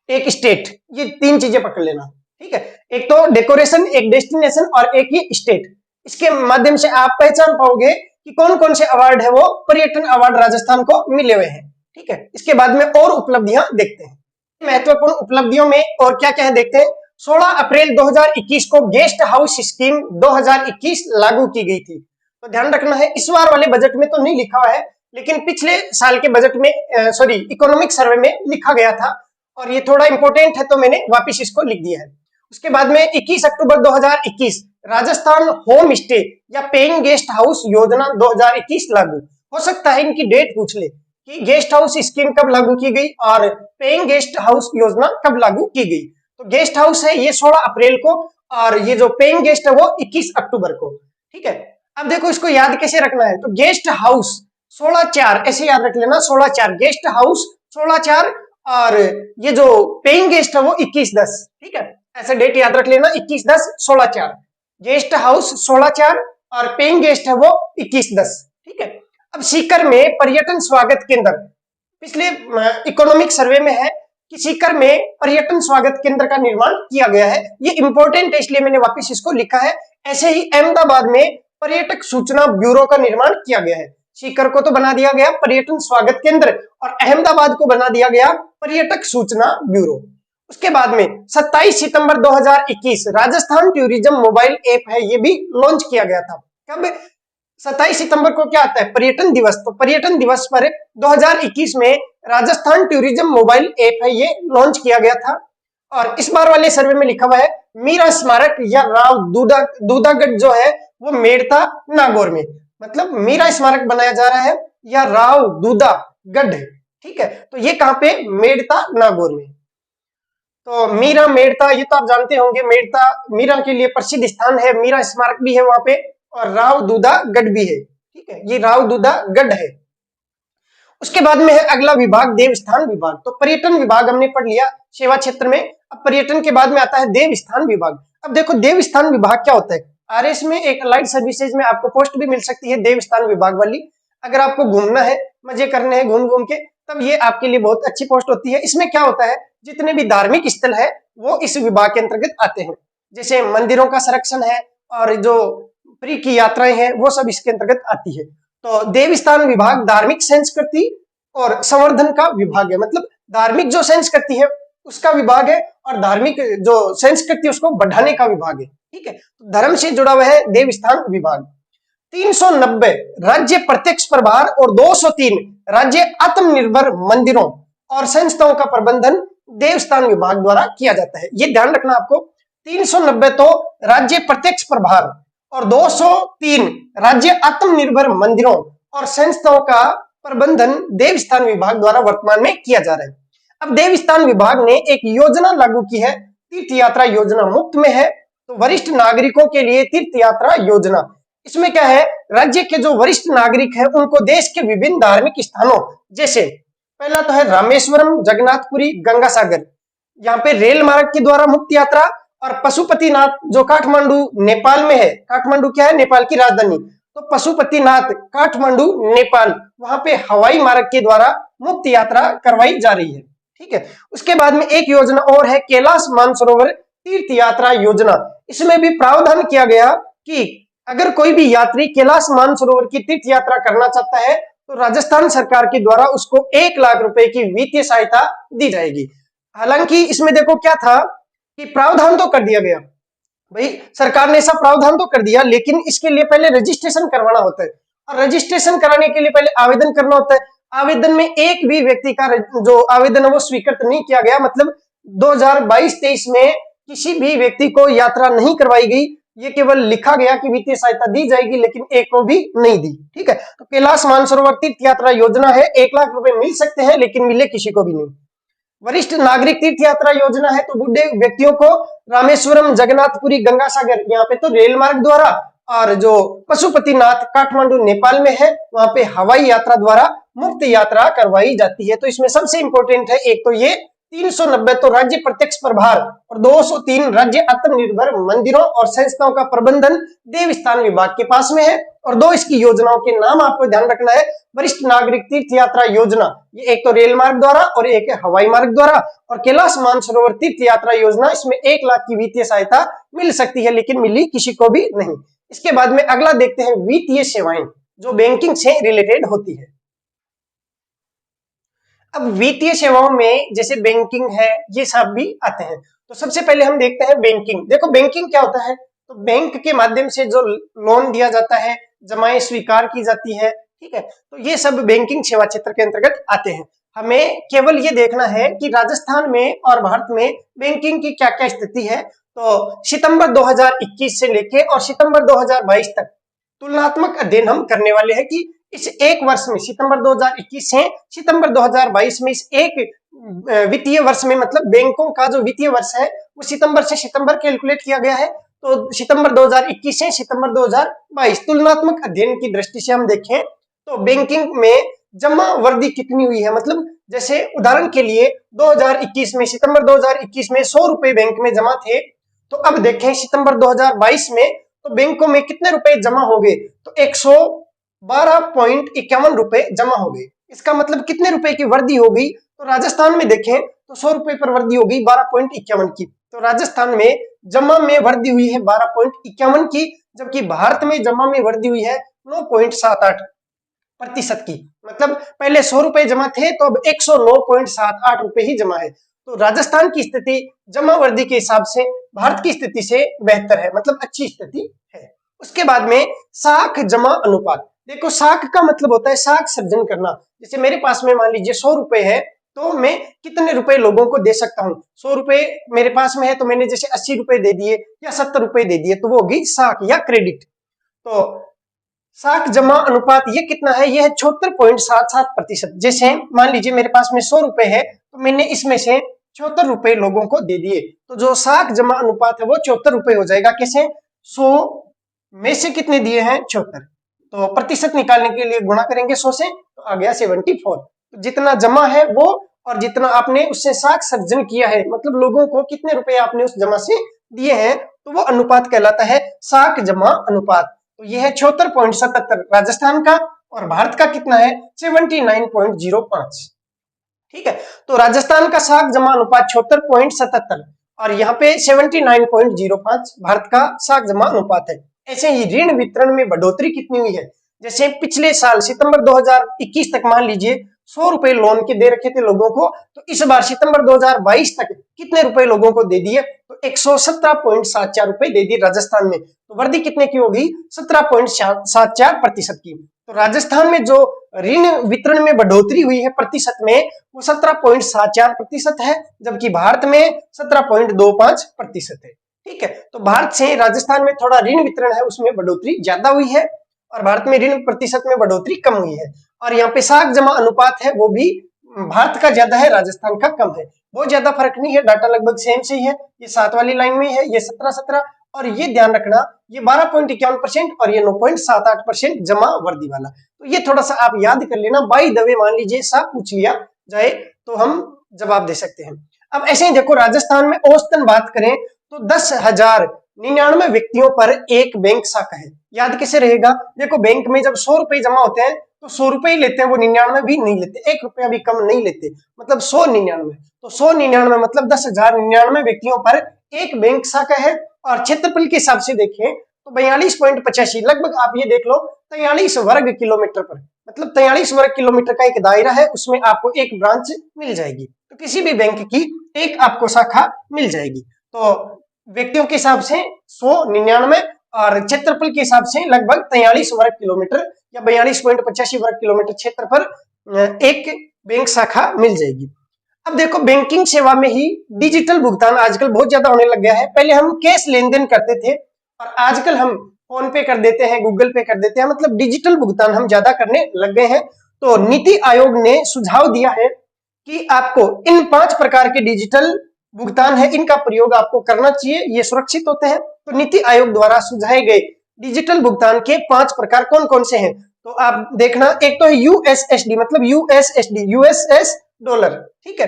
एक स्टेट, ये 3 चीजें पकड़ लेना। ठीक है, एक तो डेकोरेशन, एक डेस्टिनेशन और एक ये स्टेट। इसके माध्यम से आप पहचान पाओगे कि कौन कौन से अवार्ड है वो पर्यटन अवार्ड राजस्थान को मिले हुए हैं। ठीक है, इसके बाद में और उपलब्धियां देखते हैं। महत्वपूर्ण उपलब्धियों में और क्या क्या है देखते हैं। 16 अप्रैल 2021 को गेस्ट हाउस स्कीम 2021 लागू की गई थी। तो ध्यान रखना है, इस बार वाले बजट में तो नहीं लिखा हुआ है, लेकिन पिछले साल के बजट में इकोनॉमिक सर्वे में लिखा गया था और ये थोड़ा इंपॉर्टेंट है, तो मैंने वापिस इसको लिख दिया है। उसके बाद में 21 अक्टूबर 2021 राजस्थान होम स्टे या पेइंग गेस्ट हाउस योजना 2021 लागू। हो सकता है इनकी डेट पूछ ले कि गेस्ट हाउस स्कीम कब लागू की गई और पेइंग गेस्ट हाउस योजना कब लागू की गई। तो गेस्ट हाउस है ये 16 अप्रैल को और ये जो पेइंग गेस्ट है वो 21 अक्टूबर को। ठीक है, अब देखो इसको याद कैसे रखना है। तो गेस्ट हाउस 16/4 ऐसे याद रख लेना, 16/4 गेस्ट हाउस 16/4, और ये जो पेइंग गेस्ट है वो 21/10, ठीक है, ऐसे डेट याद रख लेना, 21/10/16/4, गेस्ट हाउस 16/4 और पेइंग गेस्ट है वो 21/10, ठीक है। अब सीकर में पर्यटन स्वागत केंद्र, पिछले इकोनॉमिक सर्वे में है कि सीकर में पर्यटन स्वागत केंद्र का निर्माण किया गया है, ये इंपॉर्टेंट है इसलिए मैंने वापस इसको लिखा है। ऐसे ही अहमदाबाद में पर्यटक सूचना ब्यूरो का निर्माण किया गया है, सीकर को तो बना दिया गया पर्यटन स्वागत केंद्र और अहमदाबाद को बना दिया गया पर्यटक सूचना ब्यूरो। उसके बाद में 27 सितंबर 2021 राजस्थान टूरिज्म मोबाइल ऐप है, ये भी लॉन्च किया गया था। कब? 27 सितंबर को क्या आता है? पर्यटन दिवस। तो पर्यटन दिवस पर 2021 में राजस्थान टूरिज्म मोबाइल ऐप है, ये लॉन्च किया गया था। और इस बार वाले सर्वे में लिखा हुआ है मीरा स्मारक या राव दूधागढ़ जो है वो मेड़ता नागौर में, मतलब मीरा स्मारक बनाया जा रहा है या राव दूधागढ़, ठीक है, तो ये कहां पे? मेड़ता नागौर में। तो मीरा मेड़ता ये तो आप जानते होंगे, मेड़ता मीरा के लिए प्रसिद्ध स्थान है, मीरा स्मारक भी है वहां पे और राव दूधागढ़ भी है, ठीक है, ये राव दूधागढ़ है। उसके बाद में है अगला विभाग देवस्थान विभाग। तो पर्यटन विभाग हमने पढ़ लिया सेवा क्षेत्र में, अब पर्यटन के बाद में आता है देवस्थान विभाग। अब देखो देवस्थान विभाग क्या होता है, आरएस में एक अलाइड सर्विसेज में आपको पोस्ट भी मिल सकती है देवस्थान विभाग वाली, अगर आपको घूमना है, मजे करने हैं घूम घूम के, तब ये आपके लिए बहुत अच्छी पोस्ट होती है। इसमें क्या होता है, जितने भी धार्मिक स्थल है वो इस विभाग के अंतर्गत आते हैं, जैसे मंदिरों का संरक्षण है और जो फ्री की यात्राएं हैं वो सब इसके अंतर्गत आती है। तो देवस्थान विभाग धार्मिक संस्कृति और संवर्धन का विभाग है, मतलब धार्मिक जो संस्कृति है उसका विभाग है और धार्मिक जो संस्कृति उसको बढ़ाने का विभाग है, ठीक है, धर्म से जुड़ा हुआ है देवस्थान विभाग। 390 राज्य प्रत्यक्ष प्रभार और 203 राज्य आत्मनिर्भर मंदिरों और संस्थाओं का प्रबंधन देवस्थान विभाग द्वारा किया जाता है, ये ध्यान रखना आपको। 390 तो राज्य प्रत्यक्ष प्रभार और 203 राज्य आत्मनिर्भर मंदिरों और संस्थाओं का प्रबंधन देवस्थान विभाग द्वारा वर्तमान में किया जा रहा है। अब देवस्थान विभाग ने एक योजना लागू की है, तीर्थ यात्रा योजना, मुफ्त में है, तो वरिष्ठ नागरिकों के लिए तीर्थ यात्रा योजना। इसमें क्या है, राज्य के जो वरिष्ठ नागरिक हैं उनको देश के विभिन्न धार्मिक स्थानों, जैसे पहला तो है रामेश्वरम, जगन्नाथपुरी, गंगा सागर, यहाँ पे रेल मार्ग के द्वारा मुक्त यात्रा, और पशुपतिनाथ जो काठमांडू नेपाल में है, काठमांडू क्या है? नेपाल की राजधानी, तो पशुपतिनाथ काठमांडू नेपाल, वहां पे हवाई मार्ग के द्वारा मुक्त यात्रा करवाई जा रही है, ठीक है। उसके बाद में एक योजना और है कैलाश मानसरोवर तीर्थ यात्रा योजना। इसमें भी प्रावधान किया गया कि अगर कोई भी यात्री कैलाश मानसरोवर की तीर्थ यात्रा करना चाहता है तो राजस्थान सरकार के द्वारा उसको 1 लाख रुपए की वित्तीय सहायता दी जाएगी। हालांकि इसमें देखो क्या था कि प्रावधान तो कर दिया गया, भाई सरकार ने ऐसा प्रावधान तो कर दिया, लेकिन इसके लिए पहले रजिस्ट्रेशन करवाना होता है और रजिस्ट्रेशन कराने के लिए पहले आवेदन करना होता है। आवेदन में एक भी व्यक्ति का जो आवेदन है वो स्वीकृत नहीं किया गया, मतलब 2022-23 में किसी भी व्यक्ति को यात्रा नहीं करवाई गई, ये केवल लिखा गया कि वित्तीय सहायता दी जाएगी, लेकिन एक को भी नहीं दी, ठीक है। तो कैलाश मानसरोवर तीर्थ यात्रा योजना है, 1 लाख रुपए मिल सकते हैं लेकिन मिले किसी को भी नहीं। वरिष्ठ नागरिक तीर्थ यात्रा योजना है, तो बूढ़े व्यक्तियों को रामेश्वरम, जगन्नाथपुरी, गंगा सागर, यहाँ पे तो रेल मार्ग द्वारा, और जो पशुपतिनाथ काठमांडू नेपाल में है वहां पे हवाई यात्रा द्वारा मुफ्त यात्रा करवाई जाती है। तो इसमें सबसे इंपॉर्टेंट है एक तो ये 390 तो राज्य प्रत्यक्ष प्रभार और 203 राज्य आत्मनिर्भर मंदिरों और संस्थाओं का प्रबंधन देवस्थान विभाग के पास में है। और दो इसकी योजनाओं के नाम आपको ध्यान रखना है, वरिष्ठ नागरिक तीर्थ यात्रा योजना, ये एक तो रेल मार्ग द्वारा और एक है हवाई मार्ग द्वारा, और कैलाश मानसरोवर तीर्थ यात्रा योजना, इसमें 1 लाख की वित्तीय सहायता मिल सकती है लेकिन मिली किसी को भी नहीं। इसके बाद में अगला देखते हैं वित्तीय सेवाएं जो बैंकिंग से रिलेटेड होती है। अब वित्तीय सेवाओं में जैसे बैंकिंग है ये सब भी आते हैं। तो सबसे पहले हम देखते हैं बैंकिंग। देखो बैंकिंग क्या होता है, तो बैंक के माध्यम से जो लोन दिया जाता है, जमाएं स्वीकार की जाती है, ठीक है, तो ये सब बैंकिंग सेवा क्षेत्र के अंतर्गत आते हैं। हमें केवल ये देखना है कि राजस्थान में और भारत में बैंकिंग की क्या क्या स्थिति है। तो सितंबर 2021 से लेके और सितंबर 2022 तक तुलनात्मक अध्ययन हम करने वाले हैं कि इस एक वर्ष में सितंबर 2021 से सितंबर 2022 में इस एक वित्तीय वर्ष में, मतलब बैंकों का जो वित्तीय वर्ष है वो सितंबर से सितंबर कैलकुलेट किया गया है। तो सितंबर 2021 से सितंबर 2022 तुलनात्मक अध्ययन की दृष्टि से हम देखें तो बैंकिंग में जमा वर्दी कितनी हुई है, मतलब जैसे उदाहरण के लिए 2021 में, सितंबर 2021 में 100 रुपए बैंक में जमा थे, तो अब देखें सितंबर 2022 में तो बैंकों में कितने रुपए जमा हो गए, तो 112.51 रुपए जमा हो गए। इसका मतलब कितने रुपए की वर्दी हो गई, तो राजस्थान में देखें तो 100 रुपए पर वर्दी हो गई 12.51 की। तो राजस्थान में जमा में वर्दी हुई है 12.51 की, जबकि भारत में जमा में वर्दी हुई है 9.78% की। मतलब पहले 100 रुपए जमा थे तो अब 109.78 रुपए ही जमा है। तो राजस्थान की स्थिति जमा वर्दी के हिसाब से भारत की स्थिति से बेहतर है, मतलब अच्छी स्थिति है। उसके बाद में साख जमा अनुपात। देखो साख का मतलब होता है साख सर्जन करना। जैसे मेरे पास में मान लीजिए 100 रुपए है, तो मैं कितने रुपए लोगों को दे सकता हूँ। 100 रुपए मेरे पास में है तो मैंने जैसे 80 रुपए दे दिए या 70 रुपए दे दिए, तो वो होगी साख या क्रेडिट। तो साख जमा अनुपात ये कितना है, ये है 76.77%। जैसे मान लीजिए मेरे पास में 100 रुपए है तो मैंने इसमें से 74 रुपए लोगों को दे दिए, तो जो साख जमा अनुपात है वो 74 रुपए हो जाएगा। कैसे, 100 में से कितने दिए हैं, 74, तो प्रतिशत निकालने के लिए गुणा करेंगे 100 से, तो आ गया 74। तो जितना जमा है वो और जितना आपने उससे साख सर्जन किया है, मतलब लोगों को कितने रुपए आपने उस जमा से दिए हैं, तो वो अनुपात कहलाता है साख जमा अनुपात। तो यह है 76.77 राजस्थान का, और भारत का कितना है 79.05। ठीक है, तो राजस्थान का साख जमा अनुपात 76.77 और यहाँ पे 79.05 भारत का साख जमा अनुपात है। ऐसे ही ऋण वितरण में बढ़ोतरी कितनी हुई है, जैसे पिछले साल सितंबर 2021 तक मान लीजिए 100 रुपए लोन के दे रखे थे लोगों को, तो इस बार सितंबर 2022 तक कितने रुपए लोगों को दे दिए, तो 117.74 रुपए दे दिए राजस्थान में। तो वर्दी कितने की होगी, 17.74% की। तो राजस्थान में जो ऋण वितरण में बढ़ोतरी हुई है प्रतिशत में, वो 17.74% है, जबकि भारत में 17.25% है। ठीक है, तो भारत से राजस्थान में थोड़ा ऋण वितरण है उसमें बढ़ोतरी ज्यादा हुई है, और भारत में ऋण प्रतिशत में बढ़ोतरी कम हुई है। और यहाँ पे साख जमा अनुपात है वो भी भारत का ज्यादा है, राजस्थान का कम है। बहुत ज्यादा फर्क नहीं है, डाटा लगभग सेम से ही है। ये 7 वाली लाइन में है, ये 17-17, और ये ध्यान रखना ये 12.51% और ये 9.78% जमा वर्दी वाला। तो ये थोड़ा सा आप याद कर लेना, बाय द वे मान लीजिए साफ पूछ लिया जाए तो हम जवाब दे सकते हैं। अब ऐसे ही देखो राजस्थान में औसतन बात करें तो 10,099 व्यक्तियों पर एक बैंक शाखा है। याद कैसे रहेगा, देखो बैंक में जब 100 रुपए जमा होते हैं तो 100 रुपए ही लेते हैं, वो 99 भी नहीं लेते, 1 रुपया भी कम नहीं लेते, मतलब 100,99। तो 100,99 मतलब 10,099 व्यक्तियों पर एक बैंक शाखा है। और क्षेत्रफल के हिसाब से देखें तो 42.85, लगभग आप ये देख लो 43 वर्ग किलोमीटर पर, मतलब 43 वर्ग किलोमीटर का एक दायरा है, उसमें आपको एक ब्रांच मिल जाएगी। तो किसी भी बैंक की एक आपको शाखा मिल जाएगी। तो व्यक्तियों के हिसाब से 199 और क्षेत्रफल के हिसाब से लगभग 43 वर्ग किलोमीटर या 42.85 वर्ग किलोमीटर क्षेत्र पर एक बैंक शाखा मिल जाएगी। अब देखो बैंकिंग सेवा में ही डिजिटल भुगतान आजकल बहुत ज्यादा होने लग गया है। पहले हम कैश लेन देन करते थे और आजकल हम फोन पे कर देते हैं, गूगल पे कर देते हैं, मतलब डिजिटल भुगतान हम ज्यादा करने लग गए हैं। तो नीति आयोग ने सुझाव दिया है कि आपको इन 5 प्रकार के डिजिटल भुगतान है, इनका प्रयोग आपको करना चाहिए, ये सुरक्षित होते हैं। तो नीति आयोग द्वारा सुझाए गए डिजिटल भुगतान के 5 प्रकार कौन कौन से हैं, तो आप देखना। एक तो है यूएसएसडी, मतलब यूएसएसडी यूएसएस डॉलर, ठीक है।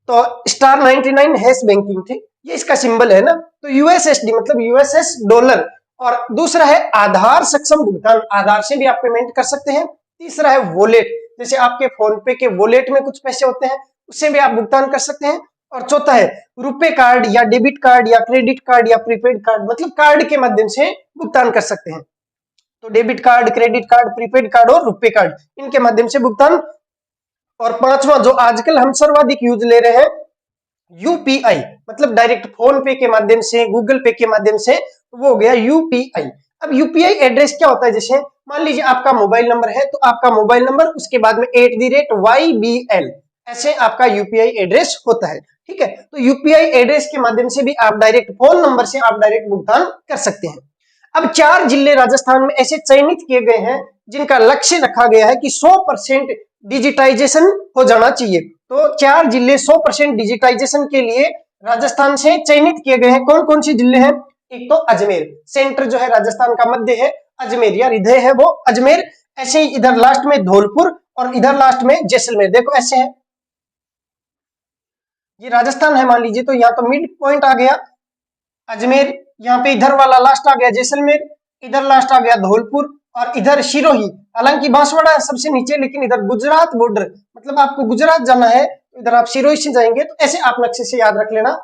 तो स्टार 99 हैश बैंकिंग थी, ये इसका सिंबल है ना। तो यूएसएसडी मतलब यूएसएस डॉलर। और दूसरा है आधार सक्षम भुगतान, आधार से भी आप पेमेंट कर सकते हैं। तीसरा है वॉलेट, जैसे आपके फोन पे के वॉलेट में कुछ पैसे होते हैं, उससे भी आप भुगतान कर सकते हैं। और चौथा है रुपे कार्ड या डेबिट कार्ड या क्रेडिट कार्ड या प्रीपेड कार्ड, मतलब कार्ड के माध्यम से भुगतान कर सकते हैं। तो debit card, credit card, prepaid card और रुपे कार्ड, इनके माध्यम से भुगतान। और पांचवा जो आजकल हम सर्वाधिक यूज ले रहे हैं, यूपीआई, मतलब डायरेक्ट फोन पे के माध्यम से, गूगल पे के माध्यम से, वो हो गया यूपीआई। अब यूपीआई एड्रेस क्या होता है, जैसे मान लीजिए आपका मोबाइल नंबर है, तो आपका मोबाइल नंबर उसके बाद में @YBL, ऐसे आपका यूपीआई एड्रेस होता है। ठीक है, तो यूपीआई एड्रेस के माध्यम से भी आप डायरेक्ट फोन नंबर से आप डायरेक्ट भुगतान कर सकते हैं। अब 4 जिले राजस्थान में ऐसे चयनित किए गए हैं जिनका लक्ष्य रखा गया है कि 100% डिजिटाइजेशन हो जाना चाहिए। तो 4 जिले 100% डिजिटाइजेशन के लिए राजस्थान से चयनित किए गए हैं। कौन कौन से जिले हैं, एक तो अजमेर, सेंटर जो है राजस्थान का मध्य है, अजमेर या हृदय है वो अजमेर। ऐसे ही इधर लास्ट में धौलपुर और इधर लास्ट में जैसलमेर, देखो ऐसे है। ये राजस्थान है मान लीजिए, तो यहाँ तो मिड पॉइंट आ गया अजमेर, यहाँ पे इधर वाला लास्ट आ गया जैसलमेर, इधर लास्ट आ गया धौलपुर और इधर सिरोही। हालांकि बांसवाड़ा है सबसे नीचे, लेकिन इधर गुजरात बॉर्डर, मतलब आपको गुजरात जाना है तो इधर आप सिरोही से जाएंगे। तो ऐसे आप नक्शे से याद रख लेना,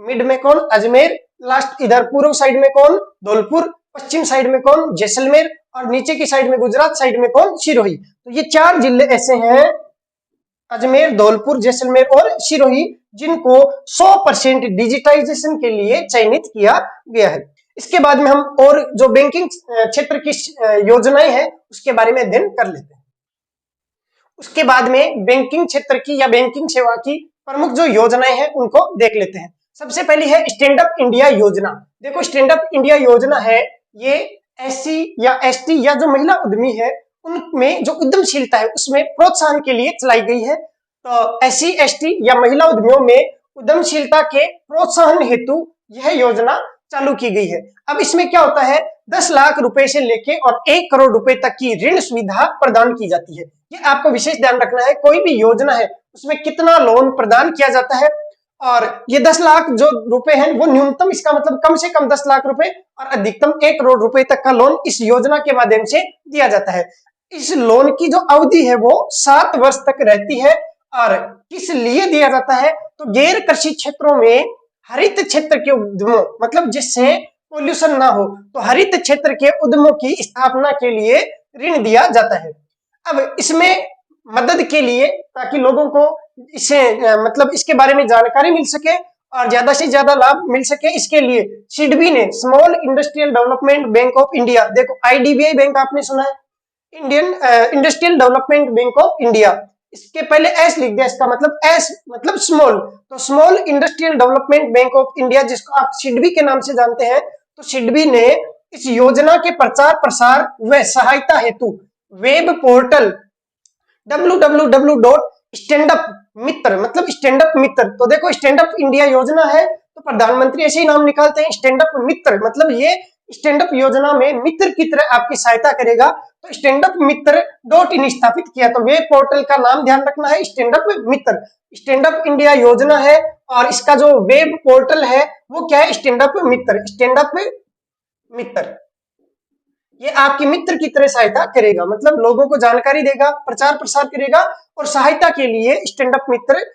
मिड में कौन अजमेर, लास्ट इधर पूर्व साइड में कौन धौलपुर, पश्चिम साइड में कौन जैसलमेर और नीचे की साइड में गुजरात साइड में कौन सिरोही। तो ये 4 जिले ऐसे हैं, अजमेर, धौलपुर, जैसलमेर और सिरोही, जिनको 100% डिजिटाइजेशन के लिए चयनित किया गया है। इसके बाद में हम और जो बैंकिंग क्षेत्र की योजनाएं हैं उसके बारे में अध्ययन कर लेते हैं। उसके बाद में बैंकिंग क्षेत्र की या बैंकिंग सेवा की प्रमुख जो योजनाएं हैं उनको देख लेते हैं। सबसे पहली है स्टैंड अप इंडिया योजना। देखो स्टैंड अप इंडिया योजना है, ये एससी या एसटी या जो महिला उद्यमी है उनमें जो उद्यमशीलता है उसमें प्रोत्साहन के लिए चलाई गई है। तो एससी एसटी या महिला उद्यमियों में उद्यमशीलता के प्रोत्साहन हेतु यह योजना चालू की गई है। अब इसमें क्या होता है, 10 लाख रुपए से लेके और 1 करोड़ रुपए तक की ऋण सुविधा प्रदान की जाती है। ये आपको विशेष ध्यान रखना है, कोई भी योजना है उसमें कितना लोन प्रदान किया जाता है, और ये 10 लाख जो रुपए हैं वो न्यूनतम, इसका मतलब कम से कम 10 लाख रुपए और अधिकतम 1 करोड़ रुपए तक का लोन इस योजना के माध्यम से दिया जाता है। इस लोन की जो अवधि है वो 7 वर्ष तक रहती है। और किस लिए दिया जाता है, तो गैर कृषि क्षेत्रों में हरित क्षेत्र के उद्यमों, मतलब जिससे पोल्यूशन ना हो, तो हरित क्षेत्र के उद्यमों की स्थापना के लिए ऋण दिया जाता है। अब इसमें मदद के लिए, ताकि लोगों को इससे मतलब इसके बारे में जानकारी मिल सके और ज्यादा से ज्यादा लाभ मिल सके, इसके लिए सिडबी ने small industrial development bank of India, देखो आईडीबीआई बैंक आपने सुना है, Indian industrial development bank of India, इसके पहले एस लिख दिया, इसका मतलब एस मतलब स्मॉल, तो small industrial development bank of India जिसको आप सिडबी के नाम से जानते हैं, तो सिडबी ने इस योजना के प्रचार प्रसार व सहायता हेतु वेब पोर्टल www.standupमित्र, मतलब स्टैंड अप मित्र, तो देखो स्टैंड अप इंडिया योजना है तो प्रधानमंत्री ऐसे ही नाम निकालते हैं स्टैंड अप मित्र, मतलब ये स्टैंड अप योजना में मित्र की तरह आपकी सहायता करेगा। तो स्टैंड अप मित्र .in स्थापित किया, तो वेब पोर्टल का नाम ध्यान रखना है स्टैंड अप मित्र। स्टैंड अप इंडिया योजना है और इसका जो वेब पोर्टल है वो क्या है, स्टैंड अप मित्र। स्टैंड अप मित्र ये आपकी मित्र की तरह सहायता करेगा, मतलब लोगों को जानकारी देगा, प्रचार प्रसार करेगा और सहायता के लिए स्टैंड अप मित्र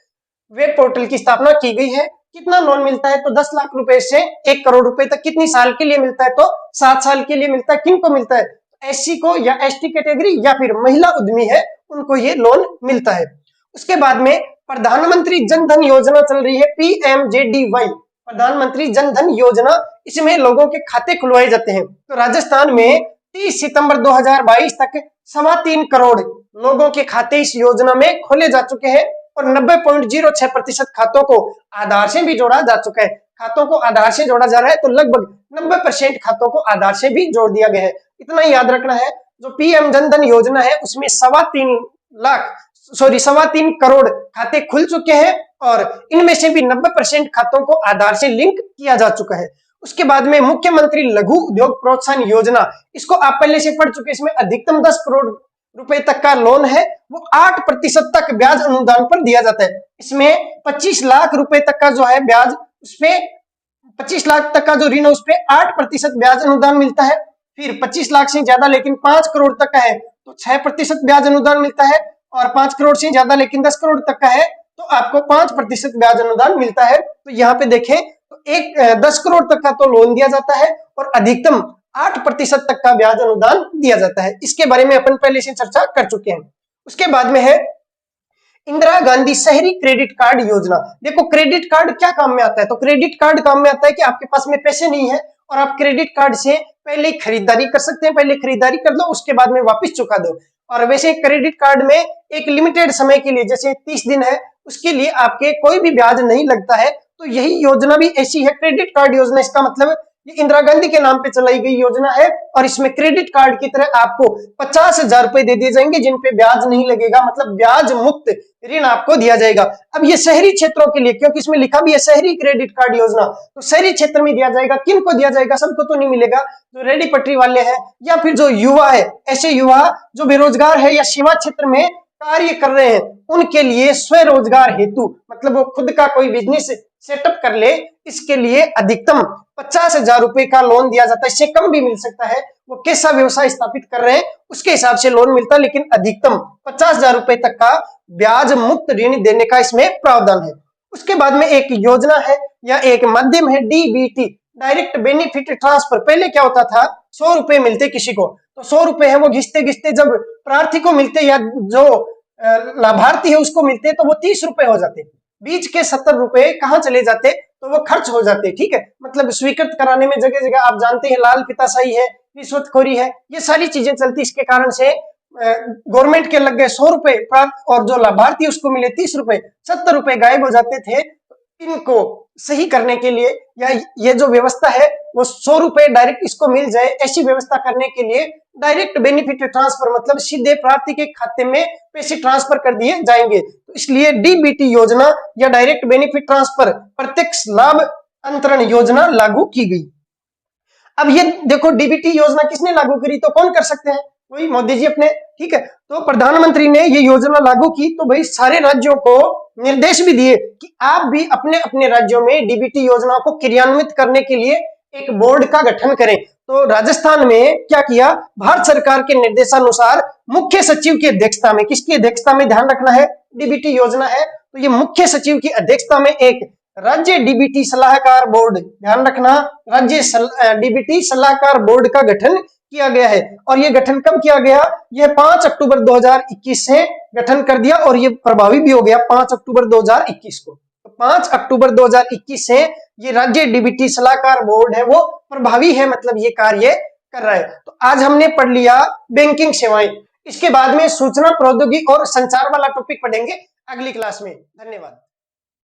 वेब पोर्टल की स्थापना की गई है। कितना लोन मिलता है, तो 10 लाख रुपए से 1 करोड़ रुपए तक। कितनी साल के लिए मिलता है, तो 7 साल के लिए मिलता है। किन को मिलता है, एससी को या एसटी कैटेगरी या फिर महिला उद्यमी है उनको ये लोन मिलता है। उसके बाद में प्रधानमंत्री जन धन योजना चल रही है, पीएमजेडीवाई, प्रधानमंत्री जन धन योजना, इसमें लोगों के खाते खुलवाए जाते हैं। तो राजस्थान में 30 सितंबर 2022 तक 3.25 करोड़ लोगों के खाते इस योजना में खोले जा चुके हैं और 90.06% खातों को आधार से भी जोड़ा जा चुका है। खातों को आधार से जोड़ा जा रहा है, तो लगभग 90% खातों को आधार से भी जोड़ दिया गया है। इतना ही याद रखना है, जो पीएम जन धन योजना है उसमें 3.25 करोड़ खाते खुल चुके हैं और इनमें से भी 90% खातों को आधार से लिंक किया जा चुका है। उसके बाद में मुख्यमंत्री लघु उद्योग प्रोत्साहन योजना, इसको आप पहले से पढ़ चुके हैं। इसमें अधिकतम 10 करोड़ रुपए तक का लोन है, वो 8% तक ब्याज अनुदान पर दिया जाता है। इसमें 25 लाख रुपए तक का जो है ब्याज, उसपे 25 लाख तक का जो ऋण है उस पे 8% ब्याज अनुदान मिलता है। फिर 25 लाख से ज्यादा लेकिन 5 करोड़ तक का है तो 6% ब्याज अनुदान मिलता है, और 5 करोड़ से ज्यादा लेकिन 10 करोड़ तक का है तो आपको 5% ब्याज अनुदान मिलता है। तो यहाँ पे देखें तो 10 करोड़ तक का तो लोन दिया जाता है और अधिकतम 8% तक का ब्याज अनुदान दिया जाता है। इसके बारे में अपन पहले से चर्चा कर चुके हैं। उसके बाद में है इंदिरा गांधी शहरी क्रेडिट कार्ड योजना। देखो क्रेडिट कार्ड क्या काम में आता है, तो क्रेडिट कार्ड काम में आता है कि आपके पास में पैसे नहीं है और आप क्रेडिट कार्ड से पहले खरीदारी कर सकते हैं, पहले खरीदारी कर दो उसके बाद में वापस चुका दो। और वैसे क्रेडिट कार्ड में एक लिमिटेड समय के लिए, जैसे 30 दिन है, उसके लिए आपके कोई भी ब्याज नहीं लगता है। तो यही योजना भी ऐसी है क्रेडिट कार्ड योजना। इसका मतलब ये इंदिरा गांधी के नाम पे चलाई गई योजना है और इसमें क्रेडिट कार्ड की तरह आपको 50,000 रुपए दे दिए जाएंगे जिन पे ब्याज नहीं लगेगा, मतलब ब्याज मुक्त ऋण आपको दिया जाएगा। अब ये शहरी क्षेत्रों के लिए, क्योंकि इसमें लिखा भी है शहरी क्रेडिट कार्ड योजना, तो शहरी क्षेत्र में दिया जाएगा। किन को दिया जाएगा? सबको तो नहीं मिलेगा, जो रेडी पटरी वाले हैं या फिर जो युवा है, ऐसे युवा जो बेरोजगार है या सेवा क्षेत्र में कार्य कर रहे हैं, उनके लिए स्वरोजगार हेतु, मतलब वो खुद का कोई बिजनेस सेटअप कर ले, इसके लिए अधिकतम 50,000 रुपए का लोन दिया जाता है। इससे कम भी मिल सकता है, वो कैसा व्यवसाय स्थापित कर रहे हैं उसके हिसाब से लोन मिलता है, लेकिन अधिकतम 50,000 रुपए तक का ब्याज मुक्त ऋण देने का इसमें प्रावधान है। उसके बाद में एक योजना है या एक माध्यम है डीबीटी, डायरेक्ट बेनिफिट ट्रांसफर। पहले क्या होता था, 100 रुपए मिलते किसी को, तो 100 रुपए है वो घिसते घिसते जब प्रार्थी को मिलते या जो लाभार्थी है उसको मिलते तो वो 30 रुपए हो जाते, बीच के 70 रुपए कहाँ चले जाते, तो वो खर्च हो जाते। ठीक है, मतलब स्वीकृत कराने में जगह जगह आप जानते हैं लाल फिताशाही है, रिश्वतखोरी है, ये सारी चीजें चलती, इसके कारण से गवर्नमेंट के लग गए 100 रुपए और जो लाभार्थी उसको मिले 30 रुपए, 70 रुपए गायब हो जाते थे। इनको सही करने के लिए या ये जो व्यवस्था है वो 100 रुपए डायरेक्ट इसको मिल जाए, ऐसी व्यवस्था करने के लिए डायरेक्ट बेनिफिट ट्रांसफर, मतलब सीधे प्रार्थी के खाते में पैसे ट्रांसफर कर दिए जाएंगे। तो इसलिए डीबीटी योजना या डायरेक्ट बेनिफिट ट्रांसफर प्रत्यक्ष लाभ अंतरण योजना लागू की गई। अब ये देखो डीबीटी योजना किसने लागू करी, तो कौन कर सकते हैं, वही मोदी जी अपने। ठीक है, तो प्रधानमंत्री ने ये योजना लागू की तो भाई सारे राज्यों को निर्देश भी दिए कि आप भी अपने अपने राज्यों में डीबीटी योजना को क्रियान्वित करने के लिए एक बोर्ड का गठन करें। तो राजस्थान में क्या किया, भारत सरकार के निर्देशानुसार मुख्य सचिव की अध्यक्षता में, किसकी अध्यक्षता में ध्यान रखना है, डीबीटी योजना है तो ये मुख्य सचिव की अध्यक्षता में एक राज्य डीबीटी सलाहकार बोर्ड, ध्यान रखना, राज्य डीबीटी सलाहकार बोर्ड का गठन किया गया है। और ये गठन कब किया गया, यह 5 अक्टूबर 2021 से गठन कर दिया और ये प्रभावी भी हो गया 5 अक्टूबर 2021 को। तो 5 अक्टूबर 2021 से ये राज्य डीबीटी सलाहकार बोर्ड है वो प्रभावी है, मतलब ये कार्य कर रहा है। तो आज हमने पढ़ लिया बैंकिंग सेवाएं, इसके बाद में सूचना प्रौद्योगिकी और संचार वाला टॉपिक पढ़ेंगे अगली क्लास में। धन्यवाद।